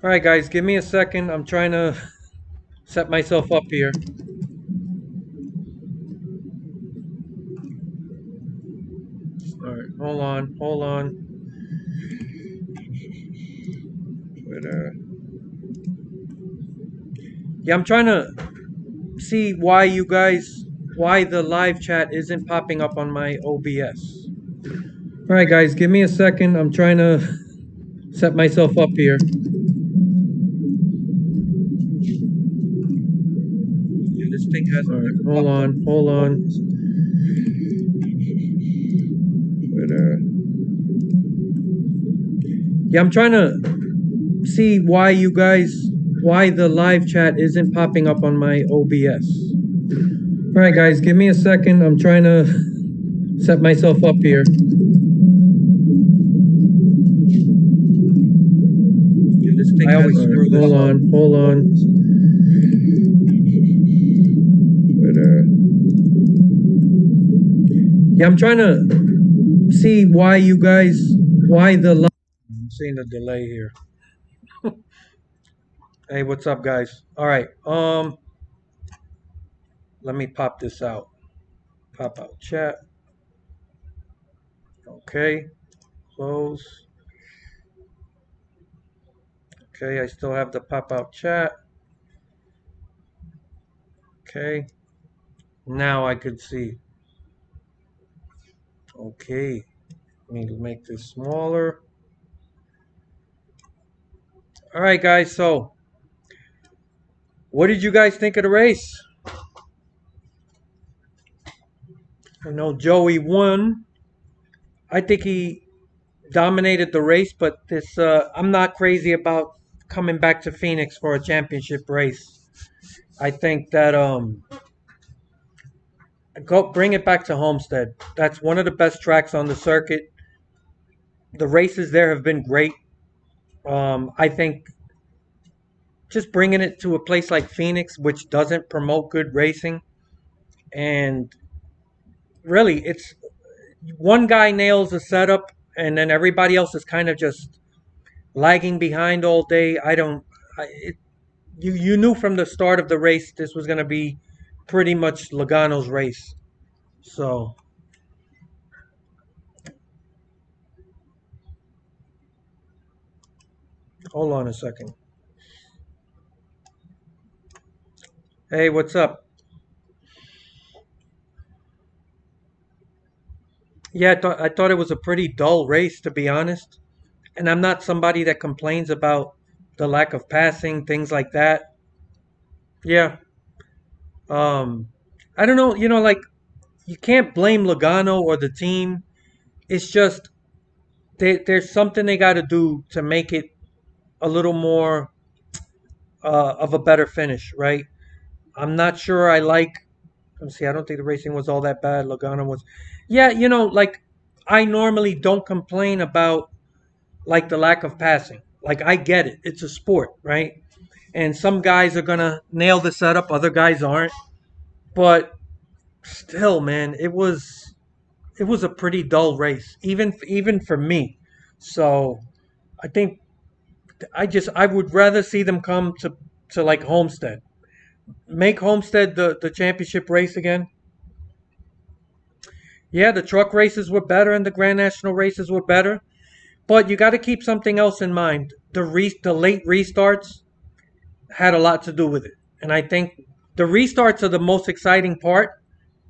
All right, guys, give me a second. I'm trying to set myself up here. All right, hold on. But, yeah, I'm trying to see why the live chat isn't popping up on my OBS. All right, guys, give me a second. I'm trying to set myself up here. Yeah, this thing has. All right, hold on. But, yeah, I'm trying to see why the live chat isn't popping up on my OBS. All right, guys, give me a second. I'm trying to set myself up here. Yeah, this thing I always screw this up. Hold on. But, yeah, I'm trying to see why the. I'm seeing the delay here. Hey, what's up, guys? All right. Let me pop this out. Pop out chat. Okay. Close. Okay, I still have the pop out chat. Okay. Now I could see. Okay. Let me make this smaller. All right, guys. So, what did you guys think of the race? I know Joey won. I think he dominated the race, but this I'm not crazy about coming back to Phoenix for a championship race. I think that go bring it back to Homestead. That's one of the best tracks on the circuit. The races there have been great. I think just bringing it to a place like Phoenix, which doesn't promote good racing, and really, it's one guy nails the setup, and then everybody else is kind of just lagging behind all day. I don't. You knew from the start of the race this was going to be pretty much Logano's race. So hold on a second. Hey, what's up? Yeah, I thought it was a pretty dull race, to be honest. And I'm not somebody that complains about the lack of passing, things like that. Yeah. Um, I don't know. Like you can't blame Logano or the team. It's just there's something they got to do to make it a little more of a better finish, right? I'm not sure I like. Let me see. I don't think the racing was all that bad. Logano was. Yeah, like I normally don't complain about like the lack of passing. Like I get it. It's a sport, right? And some guys are gonna nail the setup, other guys aren't. But still, man, it was a pretty dull race, even for me. So I think I would rather see them come to like Homestead, make Homestead the championship race again. Yeah, the truck races were better and the Grand National races were better, but you got to keep something else in mind. The late restarts had a lot to do with it, and I think the restarts are the most exciting part,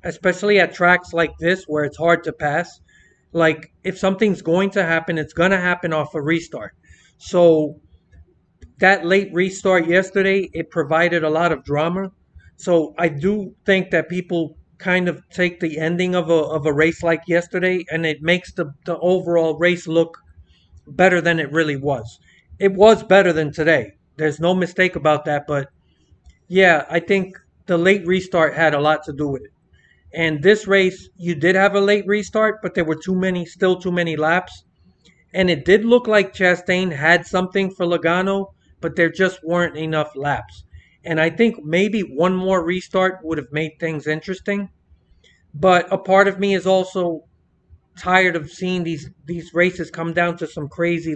especially at tracks like this where it's hard to pass. Like if something's going to happen, it's going to happen off a restart. So that late restart yesterday, it provided a lot of drama. So I do think that people kind of take the ending of a race like yesterday and it makes the overall race look better than it really was. It was better than today. There's no mistake about that. But yeah, I think the late restart had a lot to do with it. And this race, you did have a late restart, but there were still too many laps. And it did look like Chastain had something for Logano, but there just weren't enough laps. And I think maybe one more restart would have made things interesting. But a part of me is also tired of seeing these races come down to some crazy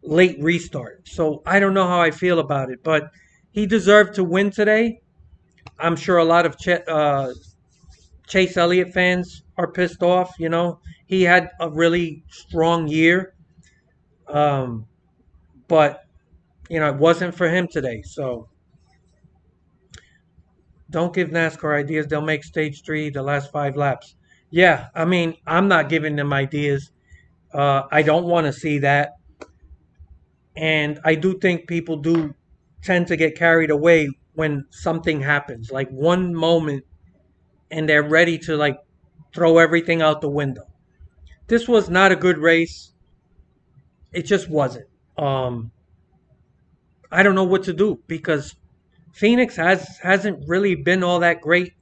late restart. So I don't know how I feel about it, but he deserved to win today. I'm sure a lot of Chase Elliott fans are pissed off. He had a really strong year, um, but it wasn't for him today. So don't give NASCAR ideas. They'll make stage three the last 5 laps. Yeah, I mean, I'm not giving them ideas. I don't want to see that. And I do think people do tend to get carried away when something happens, like one moment, and they're ready to like throw everything out the window. This was not a good race. It just wasn't. Um, I don't know what to do because Phoenix hasn't really been all that great.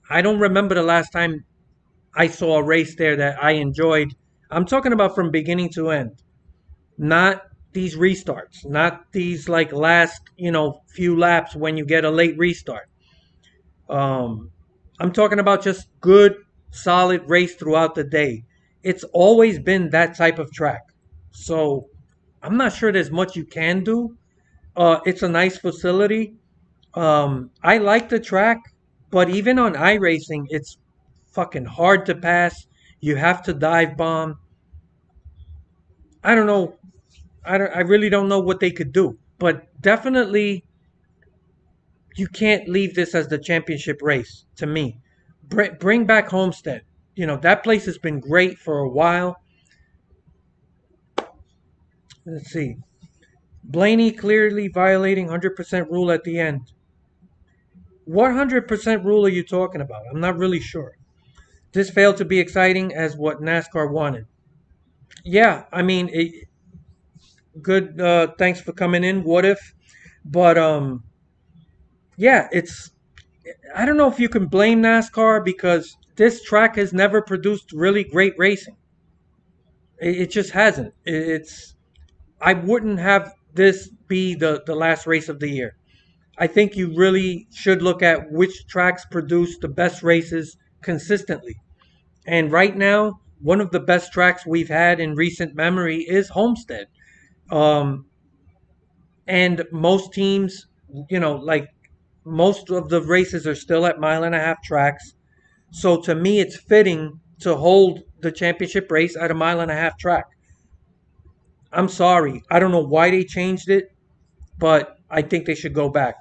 I don't remember the last time I saw a race there that I enjoyed. I'm talking about from beginning to end, not these restarts, not these like last, few laps when you get a late restart. Um, I'm talking about just good, solid race throughout the day. It's always been that type of track. So I'm not sure there's much you can do. It's a nice facility. I like the track, but even on iRacing, it's fucking hard to pass. You have to dive bomb. I don't know. I really don't know what they could do. But definitely, you can't leave this as the championship race to me. Bring back Homestead. That place has been great for a while. Let's see. Blaney clearly violating 100% rule at the end. What 100% rule are you talking about? I'm not really sure. This failed to be exciting as what NASCAR wanted. Yeah, I mean, good. Thanks for coming in. What if? But yeah, it's. I don't know if you can blame NASCAR because this track has never produced really great racing. It just hasn't. It's. I wouldn't have this be the last race of the year. I think you really should look at which tracks produce the best races consistently. And right now, one of the best tracks we've had in recent memory is Homestead. Um, and most teams, like most of the races are still at mile-and-a-half tracks. So to me, it's fitting to hold the championship race at a mile-and-a-half track. I'm sorry. I don't know why they changed it, but I think they should go back.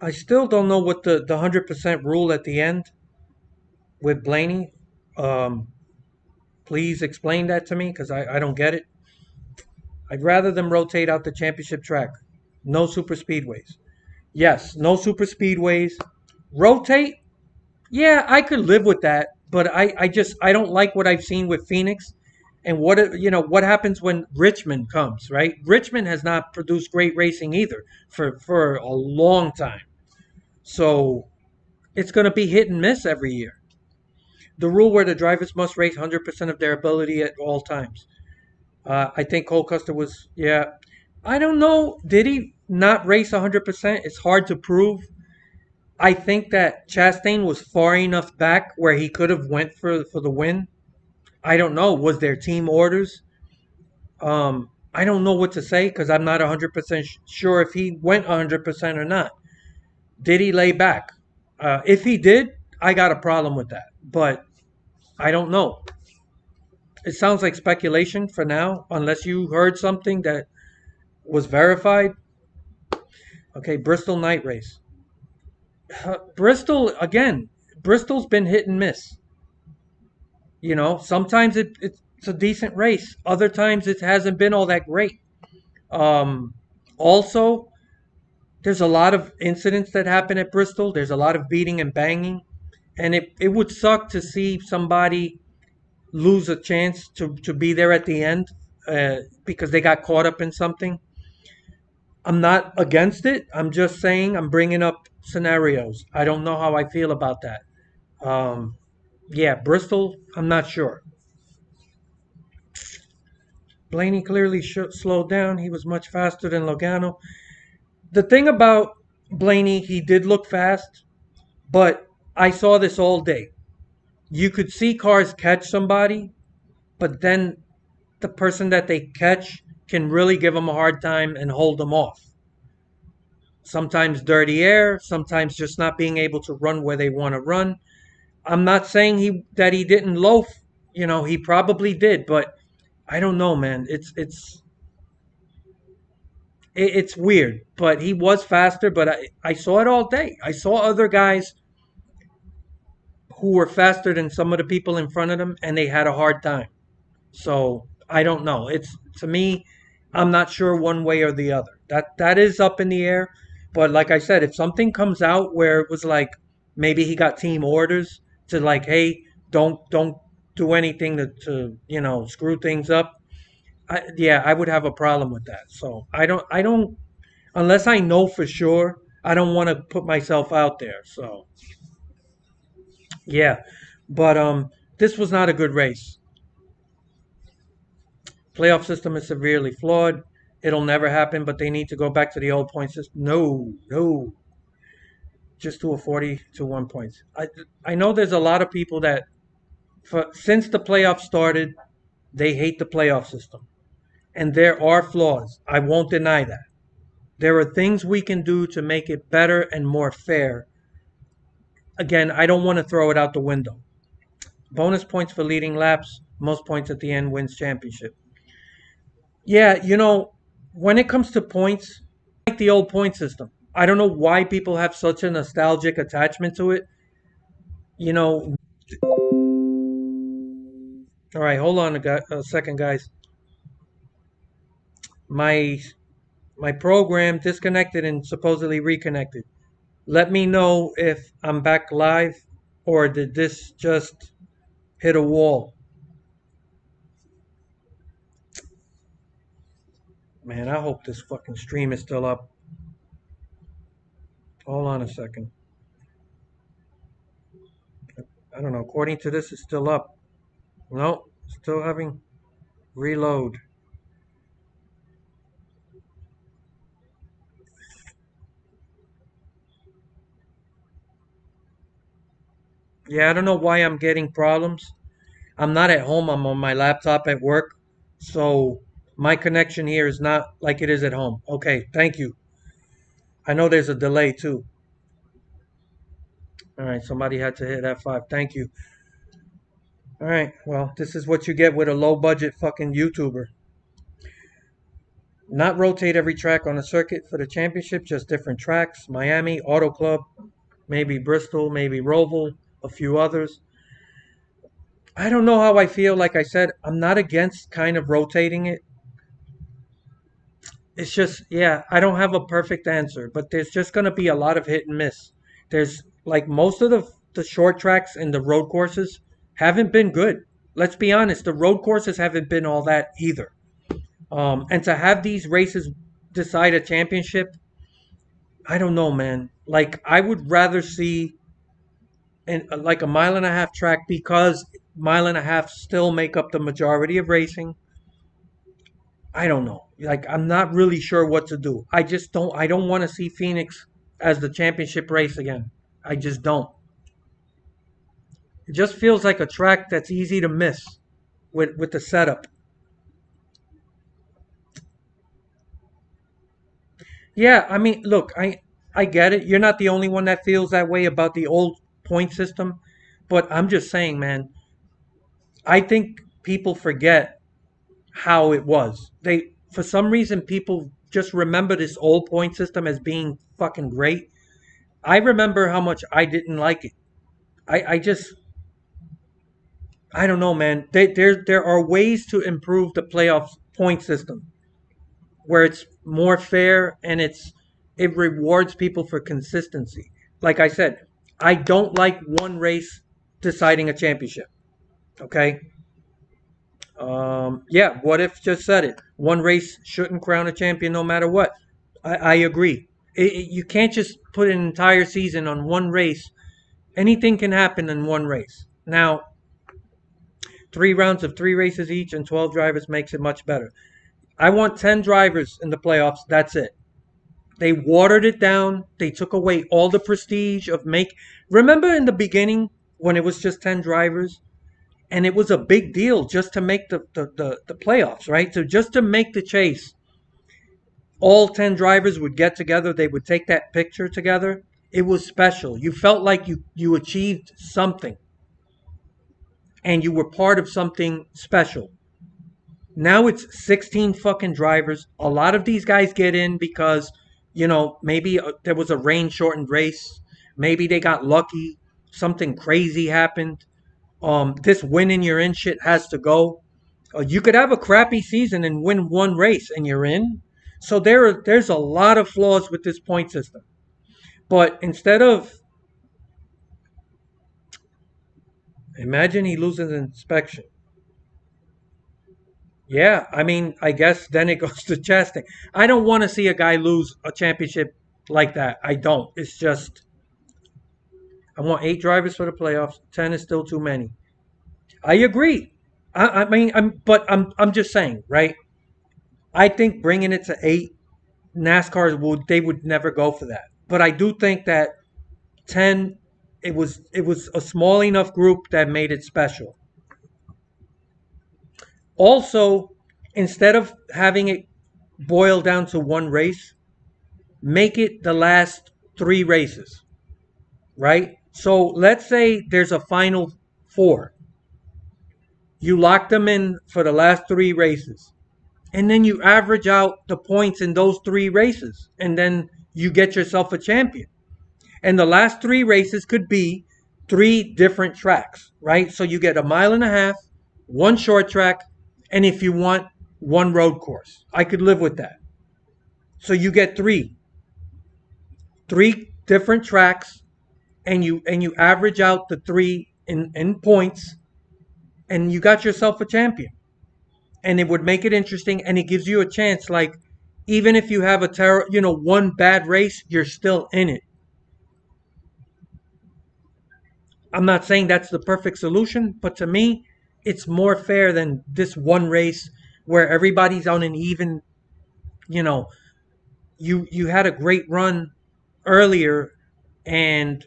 I still don't know what the 100% rule at the end with Blaney. Um, please explain that to me because I don't get it. I'd rather them rotate out the championship track. No super speedways. Yes, no super speedways. Rotate. Yeah, I could live with that, but I don't like what I've seen with Phoenix, and what happens when Richmond comes, right? Richmond has not produced great racing either for a long time, so it's going to be hit and miss every year. The rule where the drivers must race 100% of their ability at all times. I think Cole Custer was, yeah. I don't know. Did he not race 100%? It's hard to prove. I think that Chastain was far enough back where he could have went for the win. I don't know. Was there team orders? I don't know what to say because I'm not 100% sure if he went 100% or not. Did he lay back? If he did, I got a problem with that. But I don't know. It sounds like speculation for now, unless you heard something that was verified. Okay, Bristol night race. Bristol, again, Bristol's been hit and miss. Sometimes it's a decent race. Other times it hasn't been all that great. Um, Also, there's a lot of incidents that happen at Bristol. There's a lot of beating and banging. And it would suck to see somebody lose a chance to be there at the end because they got caught up in something. I'm not against it. I'm just saying I'm bringing up scenarios. I don't know how I feel about that. Um, yeah, Bristol, I'm not sure. Blaney clearly slowed down. He was much faster than Logano. The thing about Blaney, he did look fast, but I saw this all day. You could see cars catch somebody, but then the person that they catch can really give them a hard time and hold them off. Sometimes dirty air, sometimes just not being able to run where they want to run. I'm not saying he didn't loaf. He probably did, but I don't know, man. It's weird. But he was faster. But I saw it all day. I saw other guys who were faster than some of the people in front of them, and they had a hard time. So I don't know. It's to me, I'm not sure one way or the other. That is up in the air. But like I said, if something comes out where it was like maybe he got team orders to like, hey, don't do anything to screw things up. Yeah, I would have a problem with that. So I don't unless I know for sure. I don't want to put myself out there. So yeah, but this was not a good race. Playoff system is severely flawed. It'll never happen, but they need to go back to the old point system. No, no, just to a 40 to 1 points. I know there's a lot of people that, since the playoffs started, they hate the playoff system. And there are flaws. I won't deny that. There are things we can do to make it better and more fair. Again, I don't want to throw it out the window. Bonus points for leading laps, most points at the end wins championship. Yeah, when it comes to points, like the old point system. I don't know why people have such a nostalgic attachment to it. You know, all right, hold on a second, guys. My my program disconnected and supposedly reconnected. Let me know if I'm back live or did this just hit a wall. Man, I hope this fucking stream is still up. Hold on a second. I don't know. According to this, it's still up. No, still having reload. Yeah, I don't know why I'm getting problems. I'm not at home. I'm on my laptop at work. So my connection here is not like it is at home. Okay, thank you. I know there's a delay too. All right, somebody had to hit F5. Thank you. All right, well, this is what you get with a low budget fucking YouTuber. Not rotate every track on a circuit for the championship, just different tracks. Miami, Auto Club, maybe Bristol, maybe Roval, a few others. I don't know how I feel. Like I said, I'm not against kind of rotating it. It's just, yeah, I don't have a perfect answer, but there's just going to be a lot of hit and miss. There's like most of the short tracks and the road courses haven't been good. Let's be honest, the road courses haven't been all that either. And to have these races decide a championship, I don't know, man. Like I would rather see like a mile and a half track because mile and a half still make up the majority of racing. I don't know. Like I'm not really sure what to do. I don't want to see Phoenix as the championship race again. I just don't. It just feels like a track that's easy to miss with the setup. Yeah, I mean, look, I get it. You're not the only one that feels that way about the old point system, but I'm just saying, man, I think people forget how it was. They for some reason people just remember this old point system as being fucking great. I remember how much I didn't like it. I just I don't know, man. There are ways to improve the playoff point system where it's more fair and it rewards people for consistency. Like I said, I don't like one race deciding a championship. Okay. Yeah. What if just said it? One race shouldn't crown a champion no matter what. I agree. You can't just put an entire season on one race. Anything can happen in one race. Now, 3 rounds of 3 races each and 12 drivers makes it much better. I want 10 drivers in the playoffs. That's it. They watered it down. They took away all the prestige of make. Remember in the beginning when it was just 10 drivers And it was a big deal just to make the playoffs, right? So just to make the chase, all 10 drivers would get together, they would take that picture together. It was special. You felt like you achieved something and you were part of something special. Now it's 16 fucking drivers. A lot of these guys get in because, maybe there was a rain shortened race. Maybe they got lucky. Something crazy happened. This winning you're in shit has to go. You could have a crappy season and win one race and you're in. So there's a lot of flaws with this point system. But instead of, imagine he loses inspection. Yeah, I mean, I guess then it goes to chastising. I don't want to see a guy lose a championship like that. I don't. It's just I want 8 drivers for the playoffs. 10 is still too many. I agree. I mean, I'm just saying, right? I think bringing it to 8, NASCAR would never go for that. But I do think that 10, it was a small enough group that made it special. Also, instead of having it boil down to one race, make it the last 3 races, right? So let's say there's a final 4. You lock them in for the last 3 races, and then you average out the points in those 3 races, and then you get yourself a champion. And the last 3 races could be 3 different tracks, right? So you get a mile and a half, one short track, and if you want, one road course. I could live with that. So you get three different tracks, and you average out the 3 in points, and you got yourself a champion. And it would make it interesting, and it gives you a chance. Like, even if you have one bad race, you're still in it. I'm not saying that's the perfect solution, but to me, it's more fair than this one race where everybody's on an even. You know, you had a great run earlier, and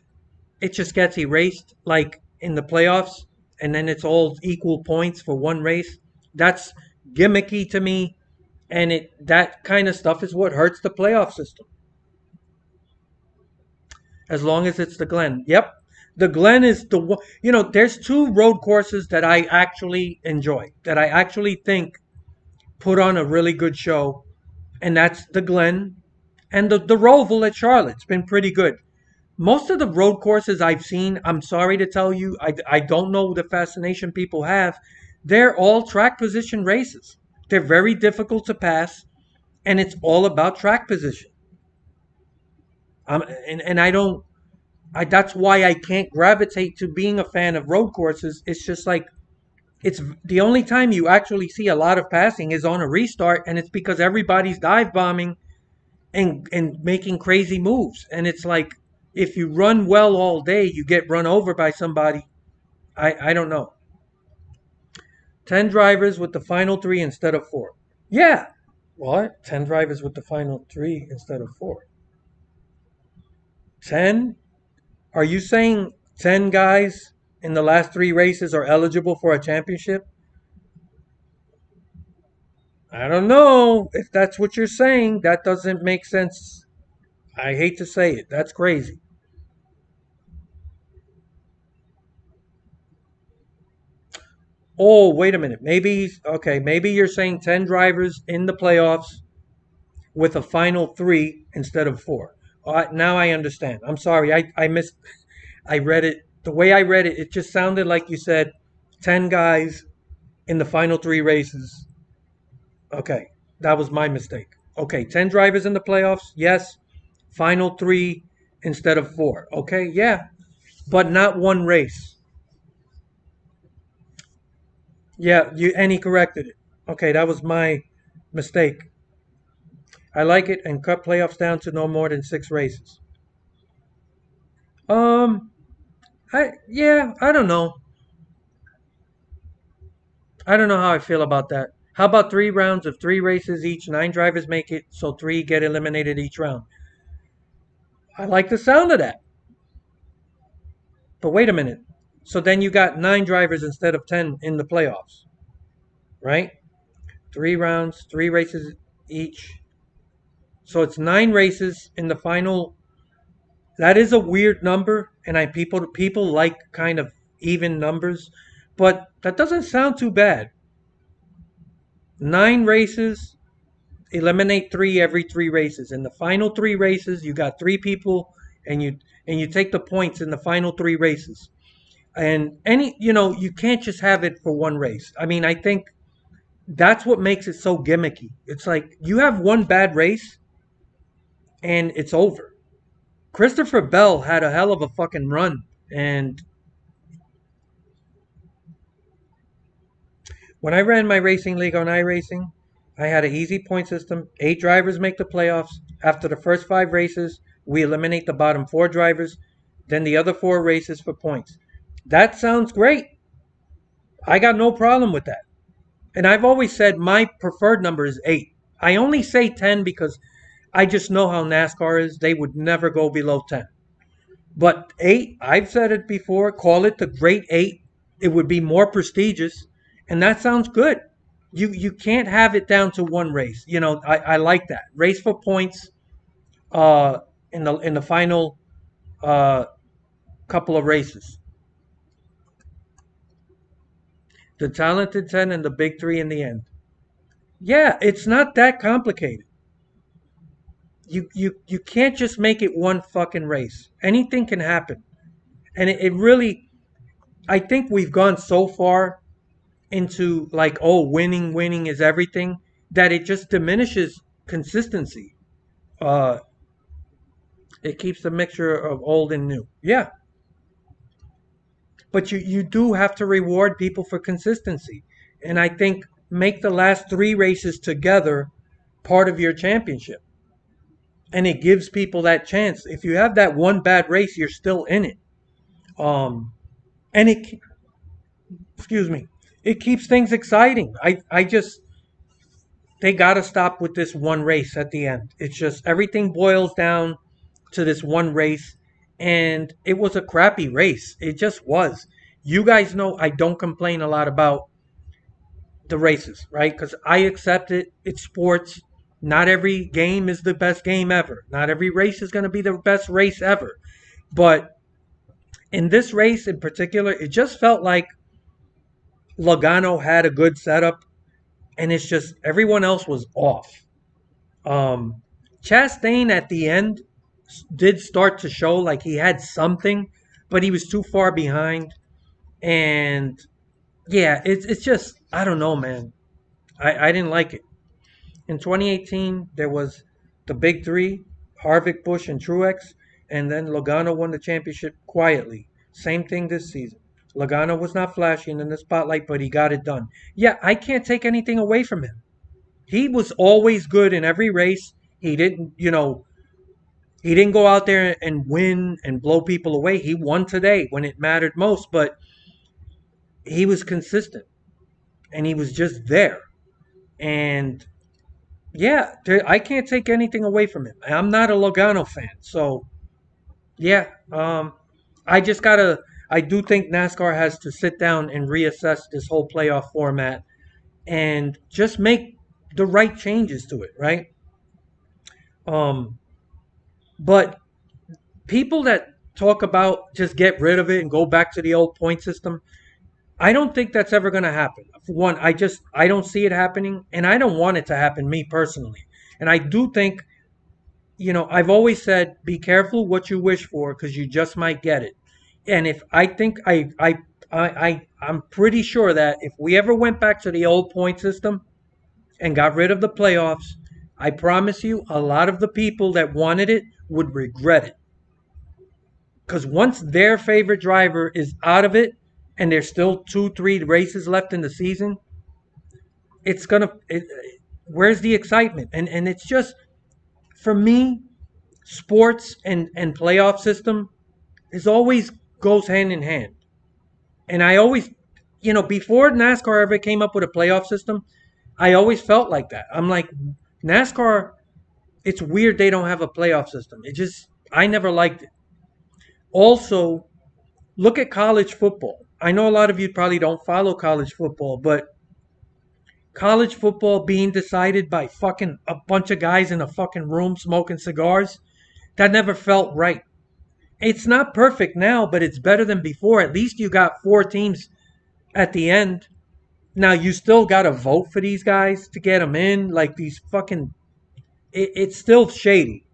it just gets erased like in the playoffs, and then it's all equal points for one race. That's gimmicky to me, and that kind of stuff is what hurts the playoff system. As long as it's the Glen. Yep. The Glen is the one. There's 2 road courses that I actually enjoy, that I actually think put on a really good show, and that's the Glen and the Roval at Charlotte. It's been pretty good. Most of the road courses I've seen, I'm sorry to tell you, I don't know the fascination people have. They're all track position races. They're very difficult to pass, and it's all about track position. And I don't. That's why I can't gravitate to being a fan of road courses. It's just like it's the only time you actually see a lot of passing is on a restart, and it's because everybody's dive bombing and making crazy moves. And it's like if you run well all day, you get run over by somebody. I don't know. 10 drivers with the final 3 instead of 4. Yeah. What? 10 drivers with the final 3 instead of 4. 10? Are you saying 10 guys in the last 3 races are eligible for a championship? I don't know if that's what you're saying. That doesn't make sense. I hate to say it. That's crazy. Oh, wait a minute. Maybe you're saying 10 drivers in the playoffs with a final 3 instead of 4. Now I understand. I'm sorry. I missed. I read it. The way I read it, it just sounded like you said 10 guys in the final 3 races. Okay, that was my mistake. Okay, 10 drivers in the playoffs. Yes. Final 3 instead of 4. Okay, yeah. But not one race. Yeah, and he corrected it. Okay, that was my mistake. I like it and cut playoffs down to no more than 6 races. Um, I don't know. I don't know how I feel about that. How about 3 rounds of 3 races each? 9 drivers make it, so 3 get eliminated each round. I like the sound of that. But wait a minute. So then you got 9 drivers instead of 10 in the playoffs, right? 3 rounds, 3 races each. So it's 9 races in the final. That is a weird number, and I people like kind of even numbers, but that doesn't sound too bad. 9 races, eliminate three every 3 races. In the final 3 races, you got 3 people, and you take the points in the final 3 races. And you can't just have it for one race. I mean, I think that's what makes it so gimmicky. It's like you have one bad race, and it's over. Christopher Bell had a hell of a fucking run, and when I ran my racing league on iRacing, I had an easy point system. 8 drivers make the playoffs. After the first 5 races, we eliminate the bottom 4 drivers, then the other 4 races for points. That sounds great. I got no problem with that. And I've always said my preferred number is 8. I only say 10 because I just know how NASCAR is. They would never go below 10. But 8, I've said it before, call it the Great 8. It would be more prestigious. And that sounds good. You can't have it down to one race. I like that. Race for points uh, in the final uh, couple of races. The talented 10 and the big 3 in the end. Yeah, it's not that complicated. You can't just make it one fucking race. Anything can happen. And it really, I think we've gone so far into like, oh, winning is everything, that it just diminishes consistency. Uh, it keeps the mixture of old and new. Yeah, but you do have to reward people for consistency. And I think make the last 3 races together part of your championship. And it gives people that chance. If you have that one bad race, you're still in it. Um, and excuse me, it keeps things exciting. I just, they got to stop with this one race at the end. It's just everything boils down to this one race, and it was a crappy race. It just was. You guys know I don't complain a lot about the races, right? Because I accept it. It's sports. Not every game is the best game ever. Not every race is going to be the best race ever. But in this race in particular, it just felt like Logano had a good setup, and it's just everyone else was off. Um, Chastain at the end did start to show like he had something, but he was too far behind. And yeah, it's just I don't know, man. I didn't like it. In 2018, there was the big three: Harvick, Busch, and Truex, and then Logano won the championship quietly. Same thing this season. Logano was not flashing in the spotlight, but he got it done. Yeah, I can't take anything away from him. He was always good in every race. He didn't go out there and win and blow people away. He won today when it mattered most, but he was consistent and he was just there. And yeah, I can't take anything away from him. I'm not a Logano fan, so yeah. I just gotta. I do think NASCAR has to sit down and reassess this whole playoff format and just make the right changes to it, right? Um, but people that talk about just get rid of it and go back to the old point system, I don't think that's ever going to happen. For one, I don't see it happening, and I don't want it to happen me personally. And I do think, I've always said be careful what you wish for because you just might get it. And if I think I'm pretty sure that if we ever went back to the old point system and got rid of the playoffs, I promise you a lot of the people that wanted it would regret it. Because once their favorite driver is out of it and there's still 2, 3 races left in the season, it's gonna. Where's the excitement? And it's just for me, sports and playoff system is always goes hand in hand. And I always, before NASCAR ever came up with a playoff system, I always felt like that. I'm like, NASCAR, it's weird they don't have a playoff system. I never liked it. Also, Look at college football. I know a lot of you probably don't follow college football, but college football being decided by fucking a bunch of guys in a fucking room smoking cigars, that never felt right. It's not perfect now, but it's better than before. At least you got four teams at the end. Now you still got to vote for these guys to get them in. Like these fucking, it's still shady.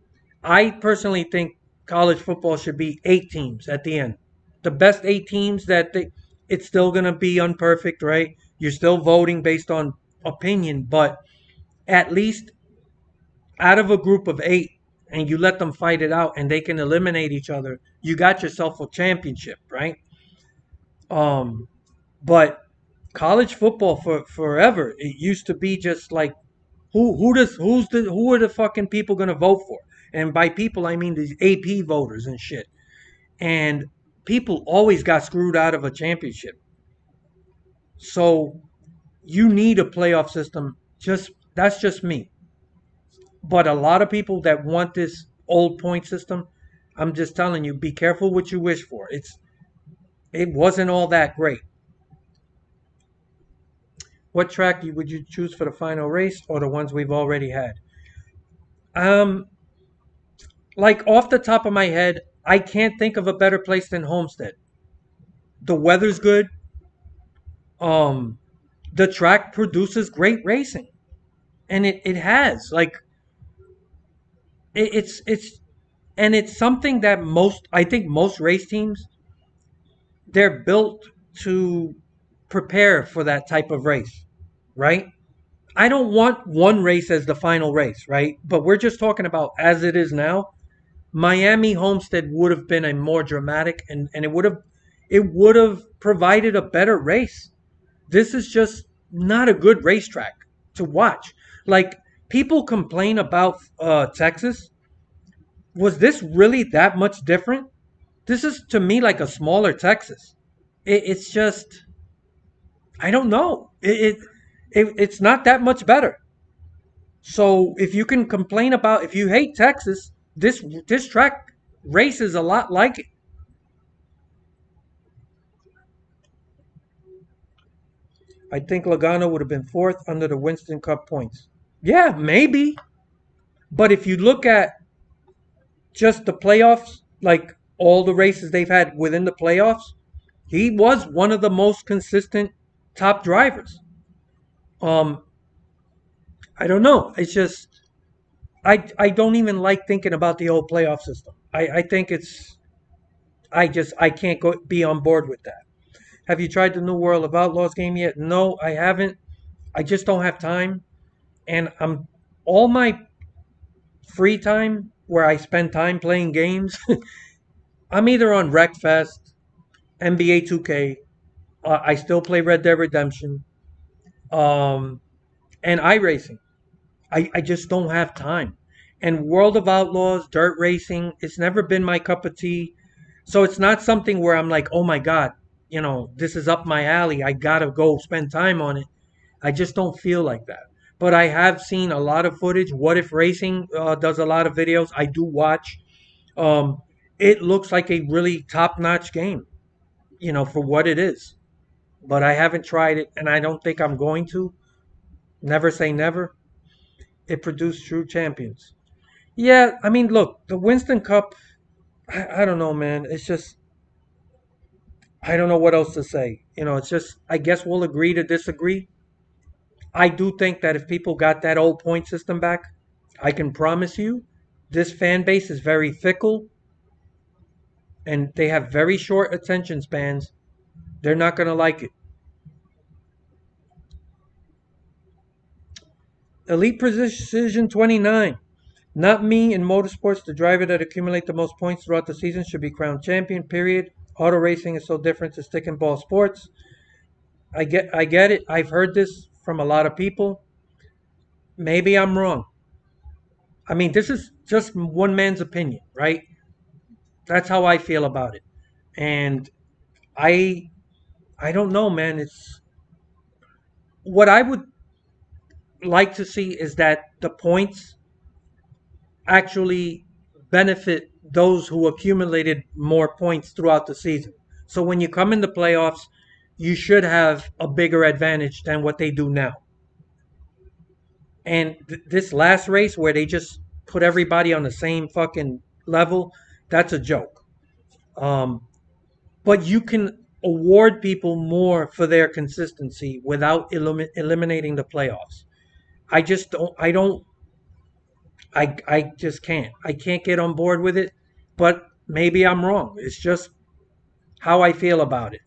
I personally think college football should be eight teams at the end. The best eight teams it's still gonna be unperfect, right? You're still voting based on opinion, but at least out of a group of eight, and you let them fight it out, and they can eliminate each other, you got yourself a championship, right? Um, but college football for forever, it used to be just like who are the fucking people gonna vote for? And by people I mean these AP voters and shit. And people always got screwed out of a championship. So you need a playoff system. Just that's just me. But a lot of people that want this old point system, I'm just telling you, be careful what you wish for. It wasn't all that great. What track would you choose for the final race, or the ones we've already had? Um, like off the top of my head, I can't think of a better place than Homestead. The weather's good. Um, the track produces great racing, and it has it's and it's something that most I think most race teams, they're built to prepare for that type of race, right? I don't want one race as the final race, right? But we're just talking about as it is now. Miami Homestead would have been a more dramatic, and it would have provided a better race. This is just not a good racetrack to watch. Like people complain about Texas. Was this really that much different? This is to me like a smaller Texas. It's just I don't know. It's not that much better. So if you can complain about if you hate Texas, this track races a lot like it. I think Logano would have been fourth under the Winston Cup points. Yeah, maybe. But if you look at just the playoffs, like all the races they've had within the playoffs, he was one of the most consistent top drivers. Um, I don't know. It's just I don't even like thinking about the old playoff system. I think it's I can't go be on board with that. Have you tried the new World of Outlaws game yet? No, I haven't. I just don't have time, and I'm all my free time where I spend time playing games. I'm either on Wreckfest, NBA 2K. I still play Red Dead Redemption, um, and iRacing. I just don't have time. And World of Outlaws, dirt racing, it's never been my cup of tea. So it's not something where I'm like, oh my God, this is up my alley. I gotta go spend time on it. I just don't feel like that. But I have seen a lot of footage. What If Racing does a lot of videos. I do watch. Um, it looks like a really top-notch game, for what it is. But I haven't tried it, and I don't think I'm going to. Never say never. It produced true champions. Yeah, I mean, look, the Winston Cup, I don't know, man. It's just, I don't know what else to say. It's just, I guess we'll agree to disagree. I do think that if people got that old point system back, I can promise you this fan base is very fickle and they have very short attention spans. They're not going to like it. Elite Precision 29. Not me in motorsports. The driver that accumulate the most points throughout the season should be crowned champion, period. Auto racing is so different to stick and ball sports. I get it. I've heard this from a lot of people. Maybe I'm wrong. I mean, this is just one man's opinion, right? That's how I feel about it. And I I don't know, man. It's what I would like to see is that the points actually benefit those who accumulated more points throughout the season. So when you come in the playoffs, you should have a bigger advantage than what they do now. And this last race where they just put everybody on the same fucking level, that's a joke. Um, but you can award people more for their consistency without eliminating the playoffs. I just don't. I just can't. I can't get on board with it. But maybe I'm wrong. It's just how I feel about it.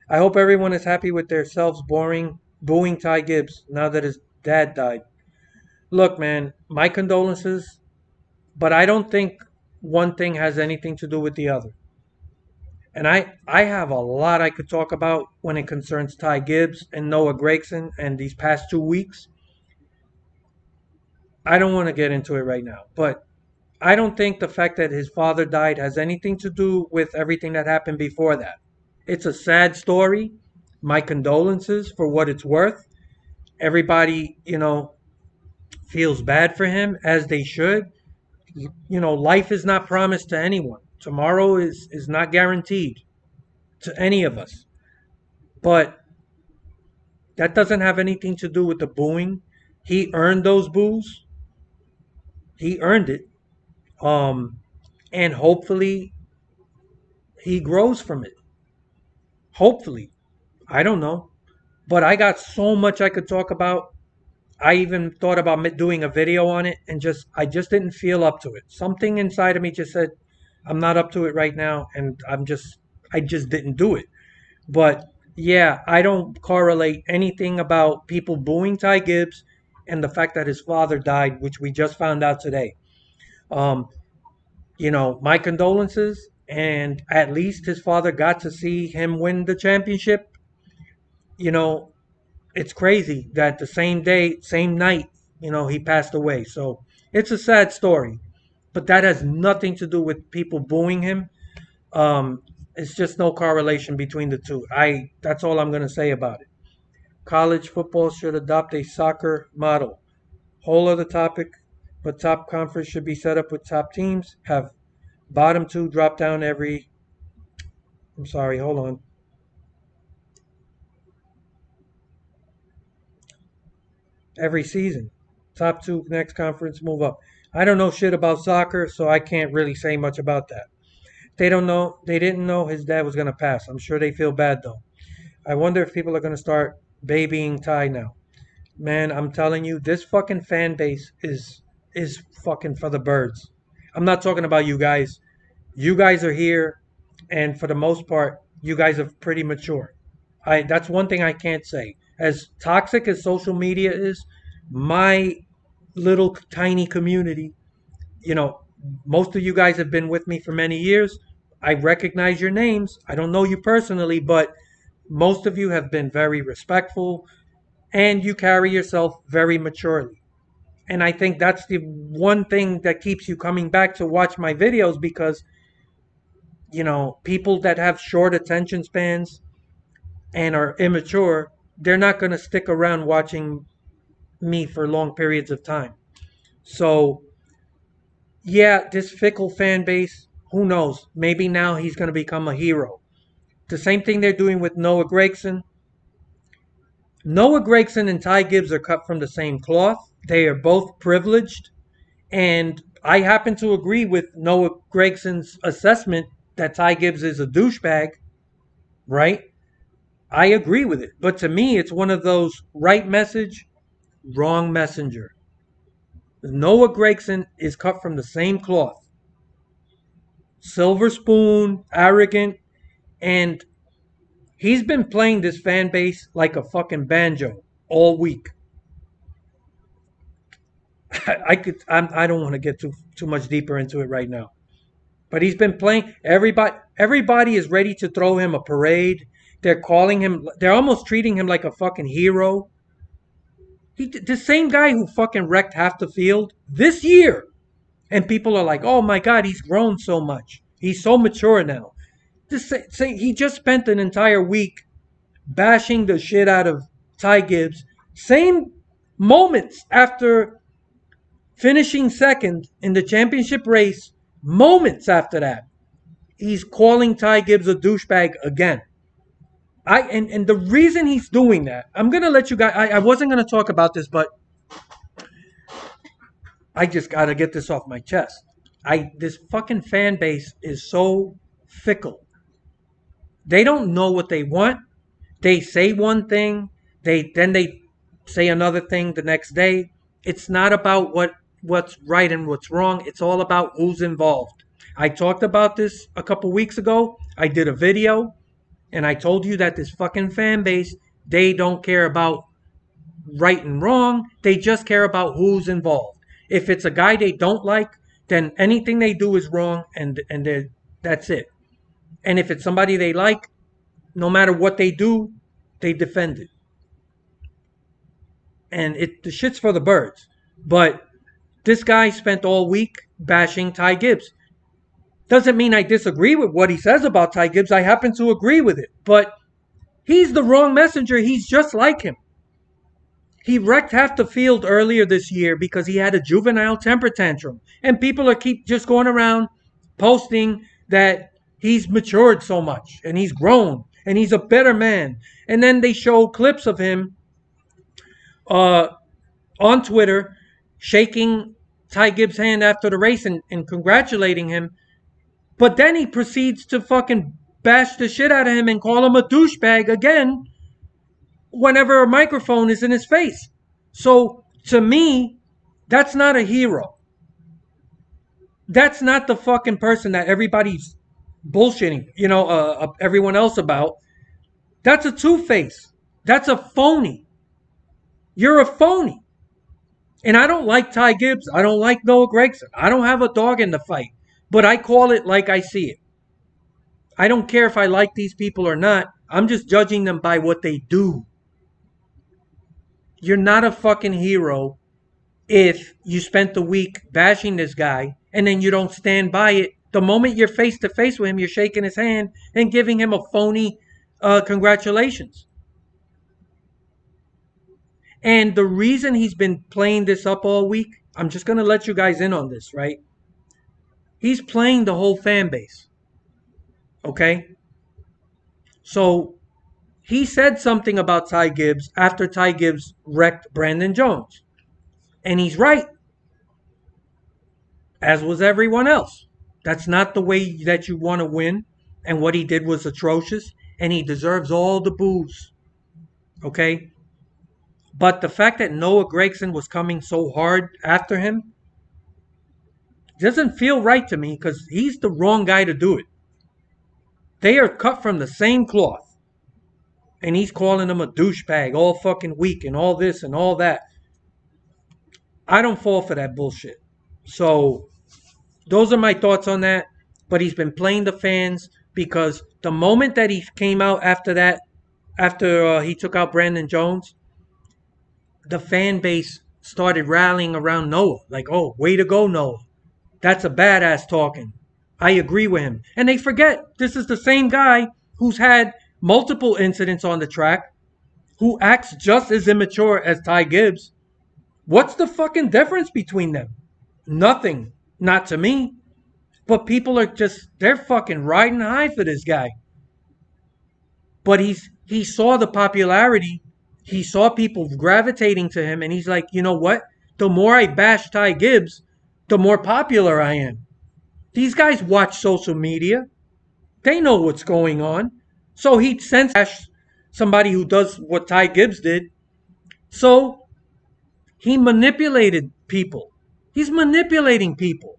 I hope everyone is happy with themselves booing Ty Gibbs now that his dad died. Look, man, my condolences, but I don't think one thing has anything to do with the other. And I have a lot I could talk about when it concerns Ty Gibbs and Noah Gragson and these past 2 weeks. I don't want to get into it right now, but I don't think the fact that his father died has anything to do with everything that happened before that. It's a sad story. My condolences for what it's worth. Everybody, feels bad for him as they should. Life is not promised to anyone. Tomorrow is not guaranteed to any of us. But that doesn't have anything to do with the booing. He earned those boos. He earned it. Um, and hopefully he grows from it. Hopefully. I don't know. But I got so much I could talk about. I even thought about doing a video on it and I just didn't feel up to it. Something inside of me just said, I'm not up to it right now. And I just didn't do it. But yeah, I don't correlate anything about people booing Ty Gibbs and the fact that his father died, which we just found out today. Um, my condolences. And at least his father got to see him win the championship. You know, it's crazy that the same day, same night, he passed away. So it's a sad story. But that has nothing to do with people booing him. Um, it's just no correlation between the two. That's all I'm going to say about it. College football should adopt a soccer model. Whole other topic, but top conference should be set up with top teams. Have bottom two drop down every. I'm sorry, hold on. Every season. Top two next conference move up. I don't know shit about soccer, so I can't really say much about that. They don't know. They didn't know his dad was gonna pass. I'm sure they feel bad though. I wonder if people are gonna start babying Ty now. Man, I'm telling you, this fucking fan base is fucking for the birds. I'm not talking about you guys. You guys are here, and for the most part, you guys are pretty mature. That's one thing I can't say. As toxic as social media is, my little tiny community, you know, most of you guys have been with me for many years. I recognize your names. I don't know you personally, but most of you have been very respectful and you carry yourself very maturely. And I think that's the one thing that keeps you coming back to watch my videos because, people that have short attention spans and are immature, they're not going to stick around watching me for long periods of time. So, yeah, this fickle fan base, who knows? Maybe now he's going to become a hero. The same thing they're doing with Noah Gragson. Noah Gragson and Ty Gibbs are cut from the same cloth. They are both privileged. And I happen to agree with Noah Gregson's assessment that Ty Gibbs is a douchebag, right? I agree with it. But to me, it's one of those right message, wrong messenger. Noah Gragson is cut from the same cloth. Silver spoon, arrogant, and he's been playing this fan base like a fucking banjo all week. I don't want to get too much deeper into it right now. But he's been playing. Everybody is ready to throw him a parade. They're calling him. They're almost treating him like a fucking hero. The same guy who fucking wrecked half the field this year, and people are like, "Oh my God, he's grown so much. He's so mature now." He just spent an entire week bashing the shit out of Ty Gibbs. Same moments after finishing second in the championship race. Moments after that, he's calling Ty Gibbs a douchebag again. And the reason he's doing that, I'm gonna let you guys. I wasn't gonna talk about this, but I just gotta get this off my chest. This fucking fan base is so fickle. They don't know what they want. They say one thing, they say another thing the next day. It's not about what's right and what's wrong. It's all about who's involved. I talked about this a couple weeks ago. I did a video and I told you that this fucking fan base, they don't care about right and wrong. They just care about who's involved. If it's a guy they don't like, then anything they do is wrong, and that's it. And if it's somebody they like, no matter what they do, they defend it. And the shit's for the birds. But this guy spent all week bashing Ty Gibbs. Doesn't mean I disagree with what he says about Ty Gibbs. I happen to agree with it. But he's the wrong messenger. He's just like him. He wrecked half the field earlier this year because he had a juvenile temper tantrum. And people are keep just going around posting that he's matured so much and he's grown and he's a better man. And then they show clips of him on Twitter shaking Ty Gibbs' hand after the race and congratulating him. But then he proceeds to fucking bash the shit out of him and call him a douchebag again whenever a microphone is in his face. So to me, that's not a hero. That's not the fucking person that everybody's bullshitting, everyone else about. That's a two-face. That's a phony. You're a phony. And I don't like Ty Gibbs. I don't like Noah Gragson. I don't have a dog in the fight. But I call it like I see it. I don't care if I like these people or not. I'm just judging them by what they do. You're not a fucking hero if you spent the week bashing this guy and then you don't stand by it. The moment you're face to face with him, you're shaking his hand and giving him a phony congratulations. And the reason he's been playing this up all week, I'm just going to let you guys in on this, right? He's playing the whole fan base. Okay? So he said something about Ty Gibbs after Ty Gibbs wrecked Brandon Jones. And he's right. As was everyone else. That's not the way that you want to win. And what he did was atrocious. And he deserves all the boos. Okay? But the fact that Noah Gragson was coming so hard after him doesn't feel right to me because he's the wrong guy to do it. They are cut from the same cloth. And he's calling him a douchebag all fucking week and all this and all that. I don't fall for that bullshit. So those are my thoughts on that. But he's been playing the fans because the moment that he came out after that, after he took out Brandon Jones, the fan base started rallying around Noah. Like, oh, way to go, Noah. That's a badass talking. I agree with him. And they forget this is the same guy who's had multiple incidents on the track, who acts just as immature as Ty Gibbs. What's the fucking difference between them? Nothing. Not to me. But people are they're fucking riding high for this guy. But he saw the popularity. He saw people gravitating to him. And he's like, you know what? The more I bash Ty Gibbs, the more popular I am. These guys watch social media. They know what's going on. So he sends somebody who does what Ty Gibbs did. So he manipulated people. He's manipulating people.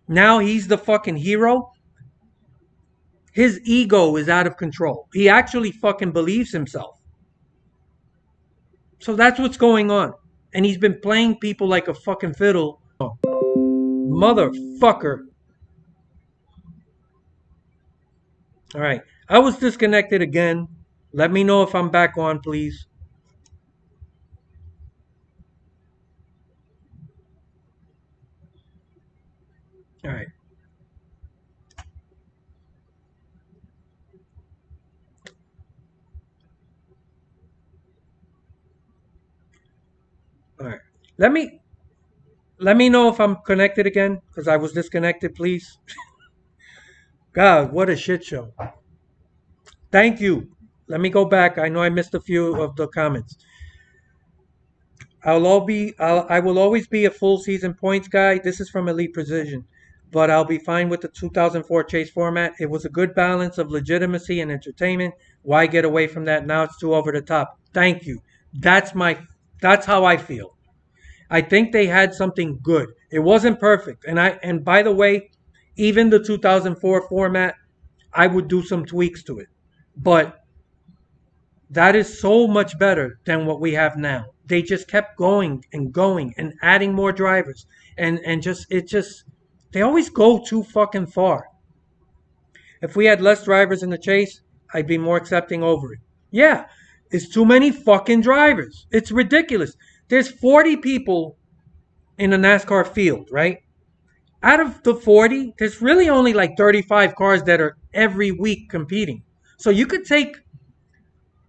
Now he's the fucking hero. His ego is out of control. He actually fucking believes himself. So that's what's going on. And he's been playing people like a fucking fiddle. Motherfucker. All right. I was disconnected again. Let me know if I'm back on, please. All right. All right. Let me know if I'm connected again because I was disconnected, please. God, what a shit show. Thank you. Let me go back. I know I missed a few of the comments. I will always be a full season points guy. This is from Elite Precision, but I'll be fine with the 2004 chase format. It was a good balance of legitimacy and entertainment. Why get away from that? Now it's too over the top. Thank you. That's my that's how I feel. I think they had something good. It wasn't perfect. And by the way, even the 2004 format, I would do some tweaks to it. But that is so much better than what we have now. They just kept going and adding more drivers and just it just they always go too fucking far. If we had less drivers in the chase, I'd be more accepting over it. Yeah, it's too many fucking drivers. It's ridiculous. There's 40 people in a NASCAR field, right? Out of the 40, there's really only like 35 cars that are every week competing. So you could take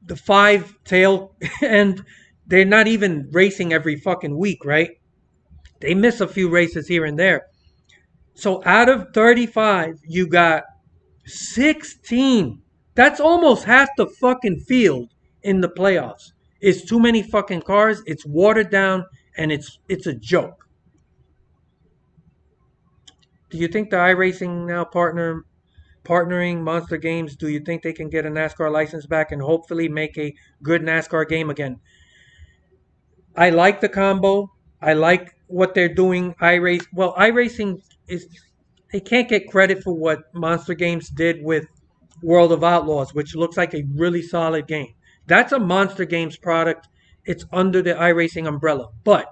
the five tail and they're not even racing every fucking week, right? They miss a few races here and there. So out of 35, you got 16. That's almost half the fucking field in the playoffs. It's too many fucking cars. It's watered down and it's a joke. Do you think the iRacing now partnering Monster Games, do you think they can get a NASCAR license back and hopefully make a good NASCAR game again? I like the combo. I like what they're doing. iRacing is they can't get credit for what Monster Games did with World of Outlaws, which looks like a really solid game. That's a Monster Games product. It's under the iRacing umbrella. But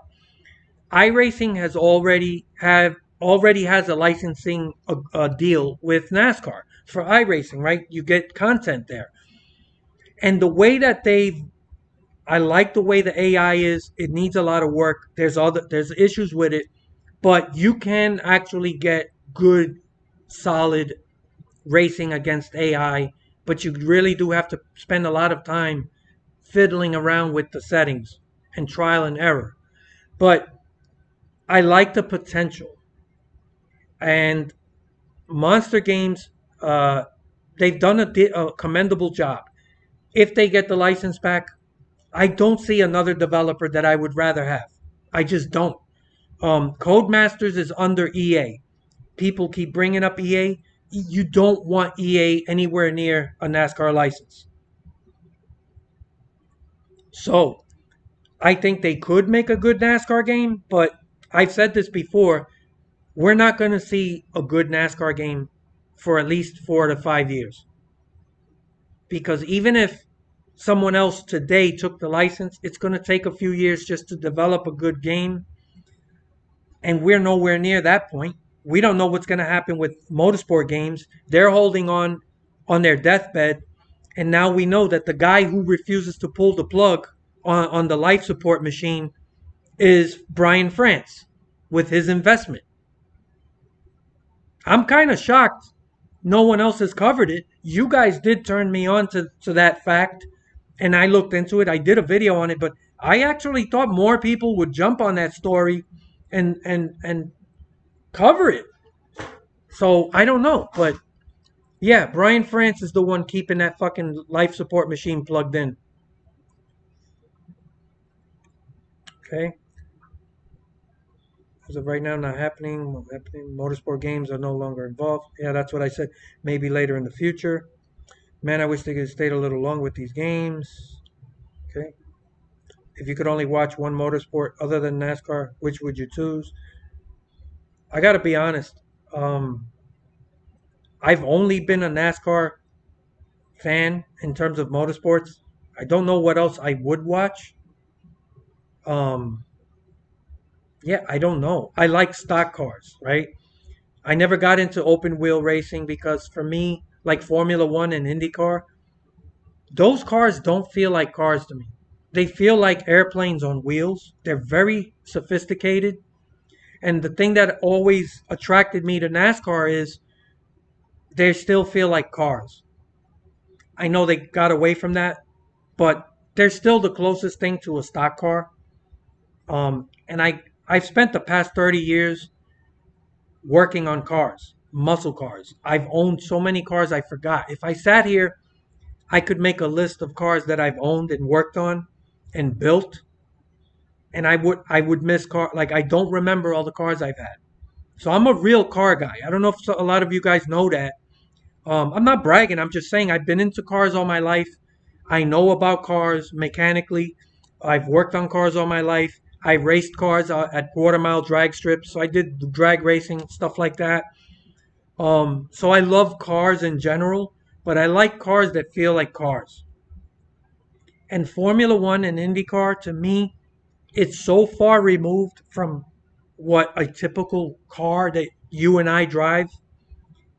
iRacing already has a licensing deal with NASCAR for iRacing, right? You get content there. And the way that I like the way the AI is. It needs a lot of work. There's issues with it, but you can actually get good, solid racing against AI. But you really do have to spend a lot of time fiddling around with the settings and trial and error. But I like the potential. And Monster Games, they've done a commendable job. If they get the license back, I don't see another developer that I would rather have. I just don't. Codemasters is under EA. People keep bringing up EA. You don't want EA anywhere near a NASCAR license. So I think they could make a good NASCAR game, but I've said this before. We're not going to see a good NASCAR game for at least 4 to 5 years. Because even if someone else today took the license, it's going to take a few years just to develop a good game. And we're nowhere near that point. We don't know what's going to happen with motorsport games. They're holding on their deathbed. And now we know that the guy who refuses to pull the plug on the life support machine is Brian France with his investment. I'm kind of shocked no one else has covered it. You guys did turn me on to that fact, and I looked into it. I did a video on it, but I actually thought more people would jump on that story and cover it. So I don't know, but yeah, Brian France is the one keeping that fucking life support machine plugged in. Okay. As of right now, not happening. Motorsport games are no longer involved. Yeah, that's what I said. Maybe later in the future. Man, I wish they could stayed a little longer with these games. Okay. If you could only watch one motorsport other than NASCAR, which would you choose? I got to be honest. I've only been a NASCAR fan in terms of motorsports. I don't know what else I would watch. Um, yeah, I don't know. I like stock cars, right? I never got into open wheel racing because for me, like Formula One and IndyCar, those cars don't feel like cars to me. They feel like airplanes on wheels. They're very sophisticated. And the thing that always attracted me to NASCAR is they still feel like cars. I know they got away from that, but they're still the closest thing to a stock car. And I've spent the past 30 years working on cars. muscle cars. I've owned so many cars I forgot. If I sat here, I could make a list of cars that I've owned and worked on and built, and I would miss car, like I don't remember all the cars I've had. So I'm a real car guy. I don't know if a lot of you guys know that. I'm not bragging. I'm just saying I've been into cars all my life. I know about cars mechanically. I've worked on cars all my life. I raced cars at quarter mile drag strips. So I did drag racing, stuff like that. So I love cars in general, but I like cars that feel like cars. And Formula One and IndyCar, to me, it's so far removed from what a typical car that you and I drive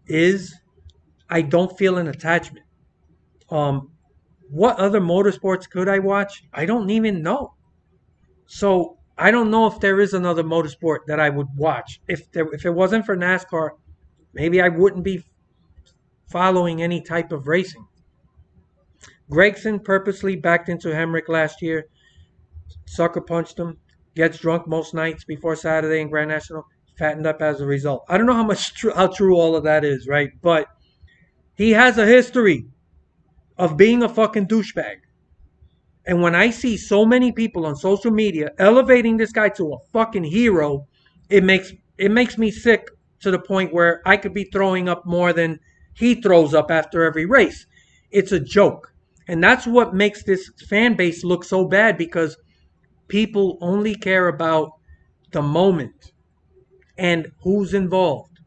is. I don't feel an attachment. Um, what other motorsports could I watch? I don't even know. So I don't know if there is another motorsport that I would watch. If it wasn't for NASCAR, maybe I wouldn't be following any type of racing. Gregson purposely backed into Hemrick last year, sucker punched him, gets drunk most nights before Saturday in Grand National, fattened up as a result. I don't know how true all of that is, right? But he has a history of being a fucking douchebag. And when I see so many people on social media elevating this guy to a fucking hero, it makes me sick to the point where I could be throwing up more than he throws up after every race. It's a joke. And that's what makes this fan base look so bad, because people only care about the moment and who's involved.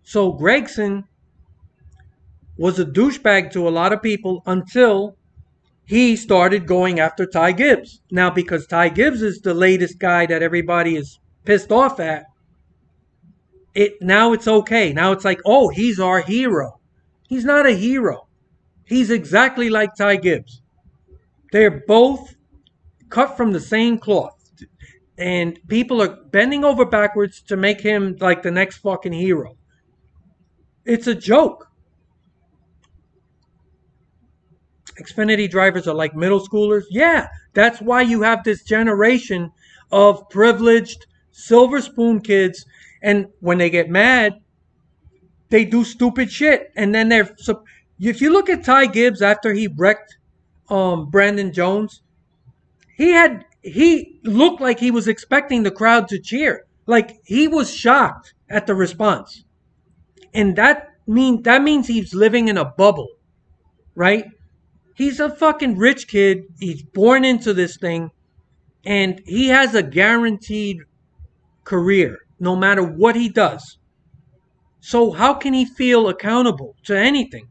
So Gregson was a douchebag to a lot of people until he started going after Ty Gibbs. Now, because Ty Gibbs is the latest guy that everybody is pissed off at, now it's okay. Now it's like, oh, he's our hero. He's not a hero. He's exactly like Ty Gibbs. They're both cut from the same cloth. And people are bending over backwards to make him like the next fucking hero. It's a joke. Xfinity drivers are like middle schoolers. Yeah, that's why you have this generation of privileged silver spoon kids. And when they get mad, they do stupid shit. And then if you look at Ty Gibbs after he wrecked Brandon Jones, he looked like he was expecting the crowd to cheer. Like he was shocked at the response. And that means he's living in a bubble, right? He's a fucking rich kid. He's born into this thing, and he has a guaranteed career no matter what he does. So how can he feel accountable to anything?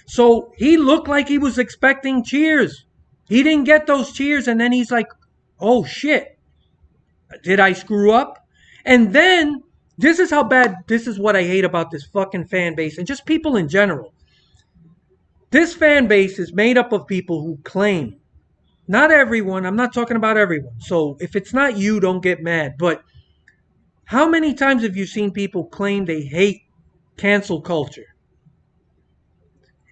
So he looked like he was expecting cheers. He didn't get those cheers, and then he's like, oh shit, did I screw up? And then this is what I hate about this fucking fan base and just people in general. This fan base is made up of people who claim, not everyone, I'm not talking about everyone. So if it's not you, don't get mad. But how many times have you seen people claim they hate cancel culture?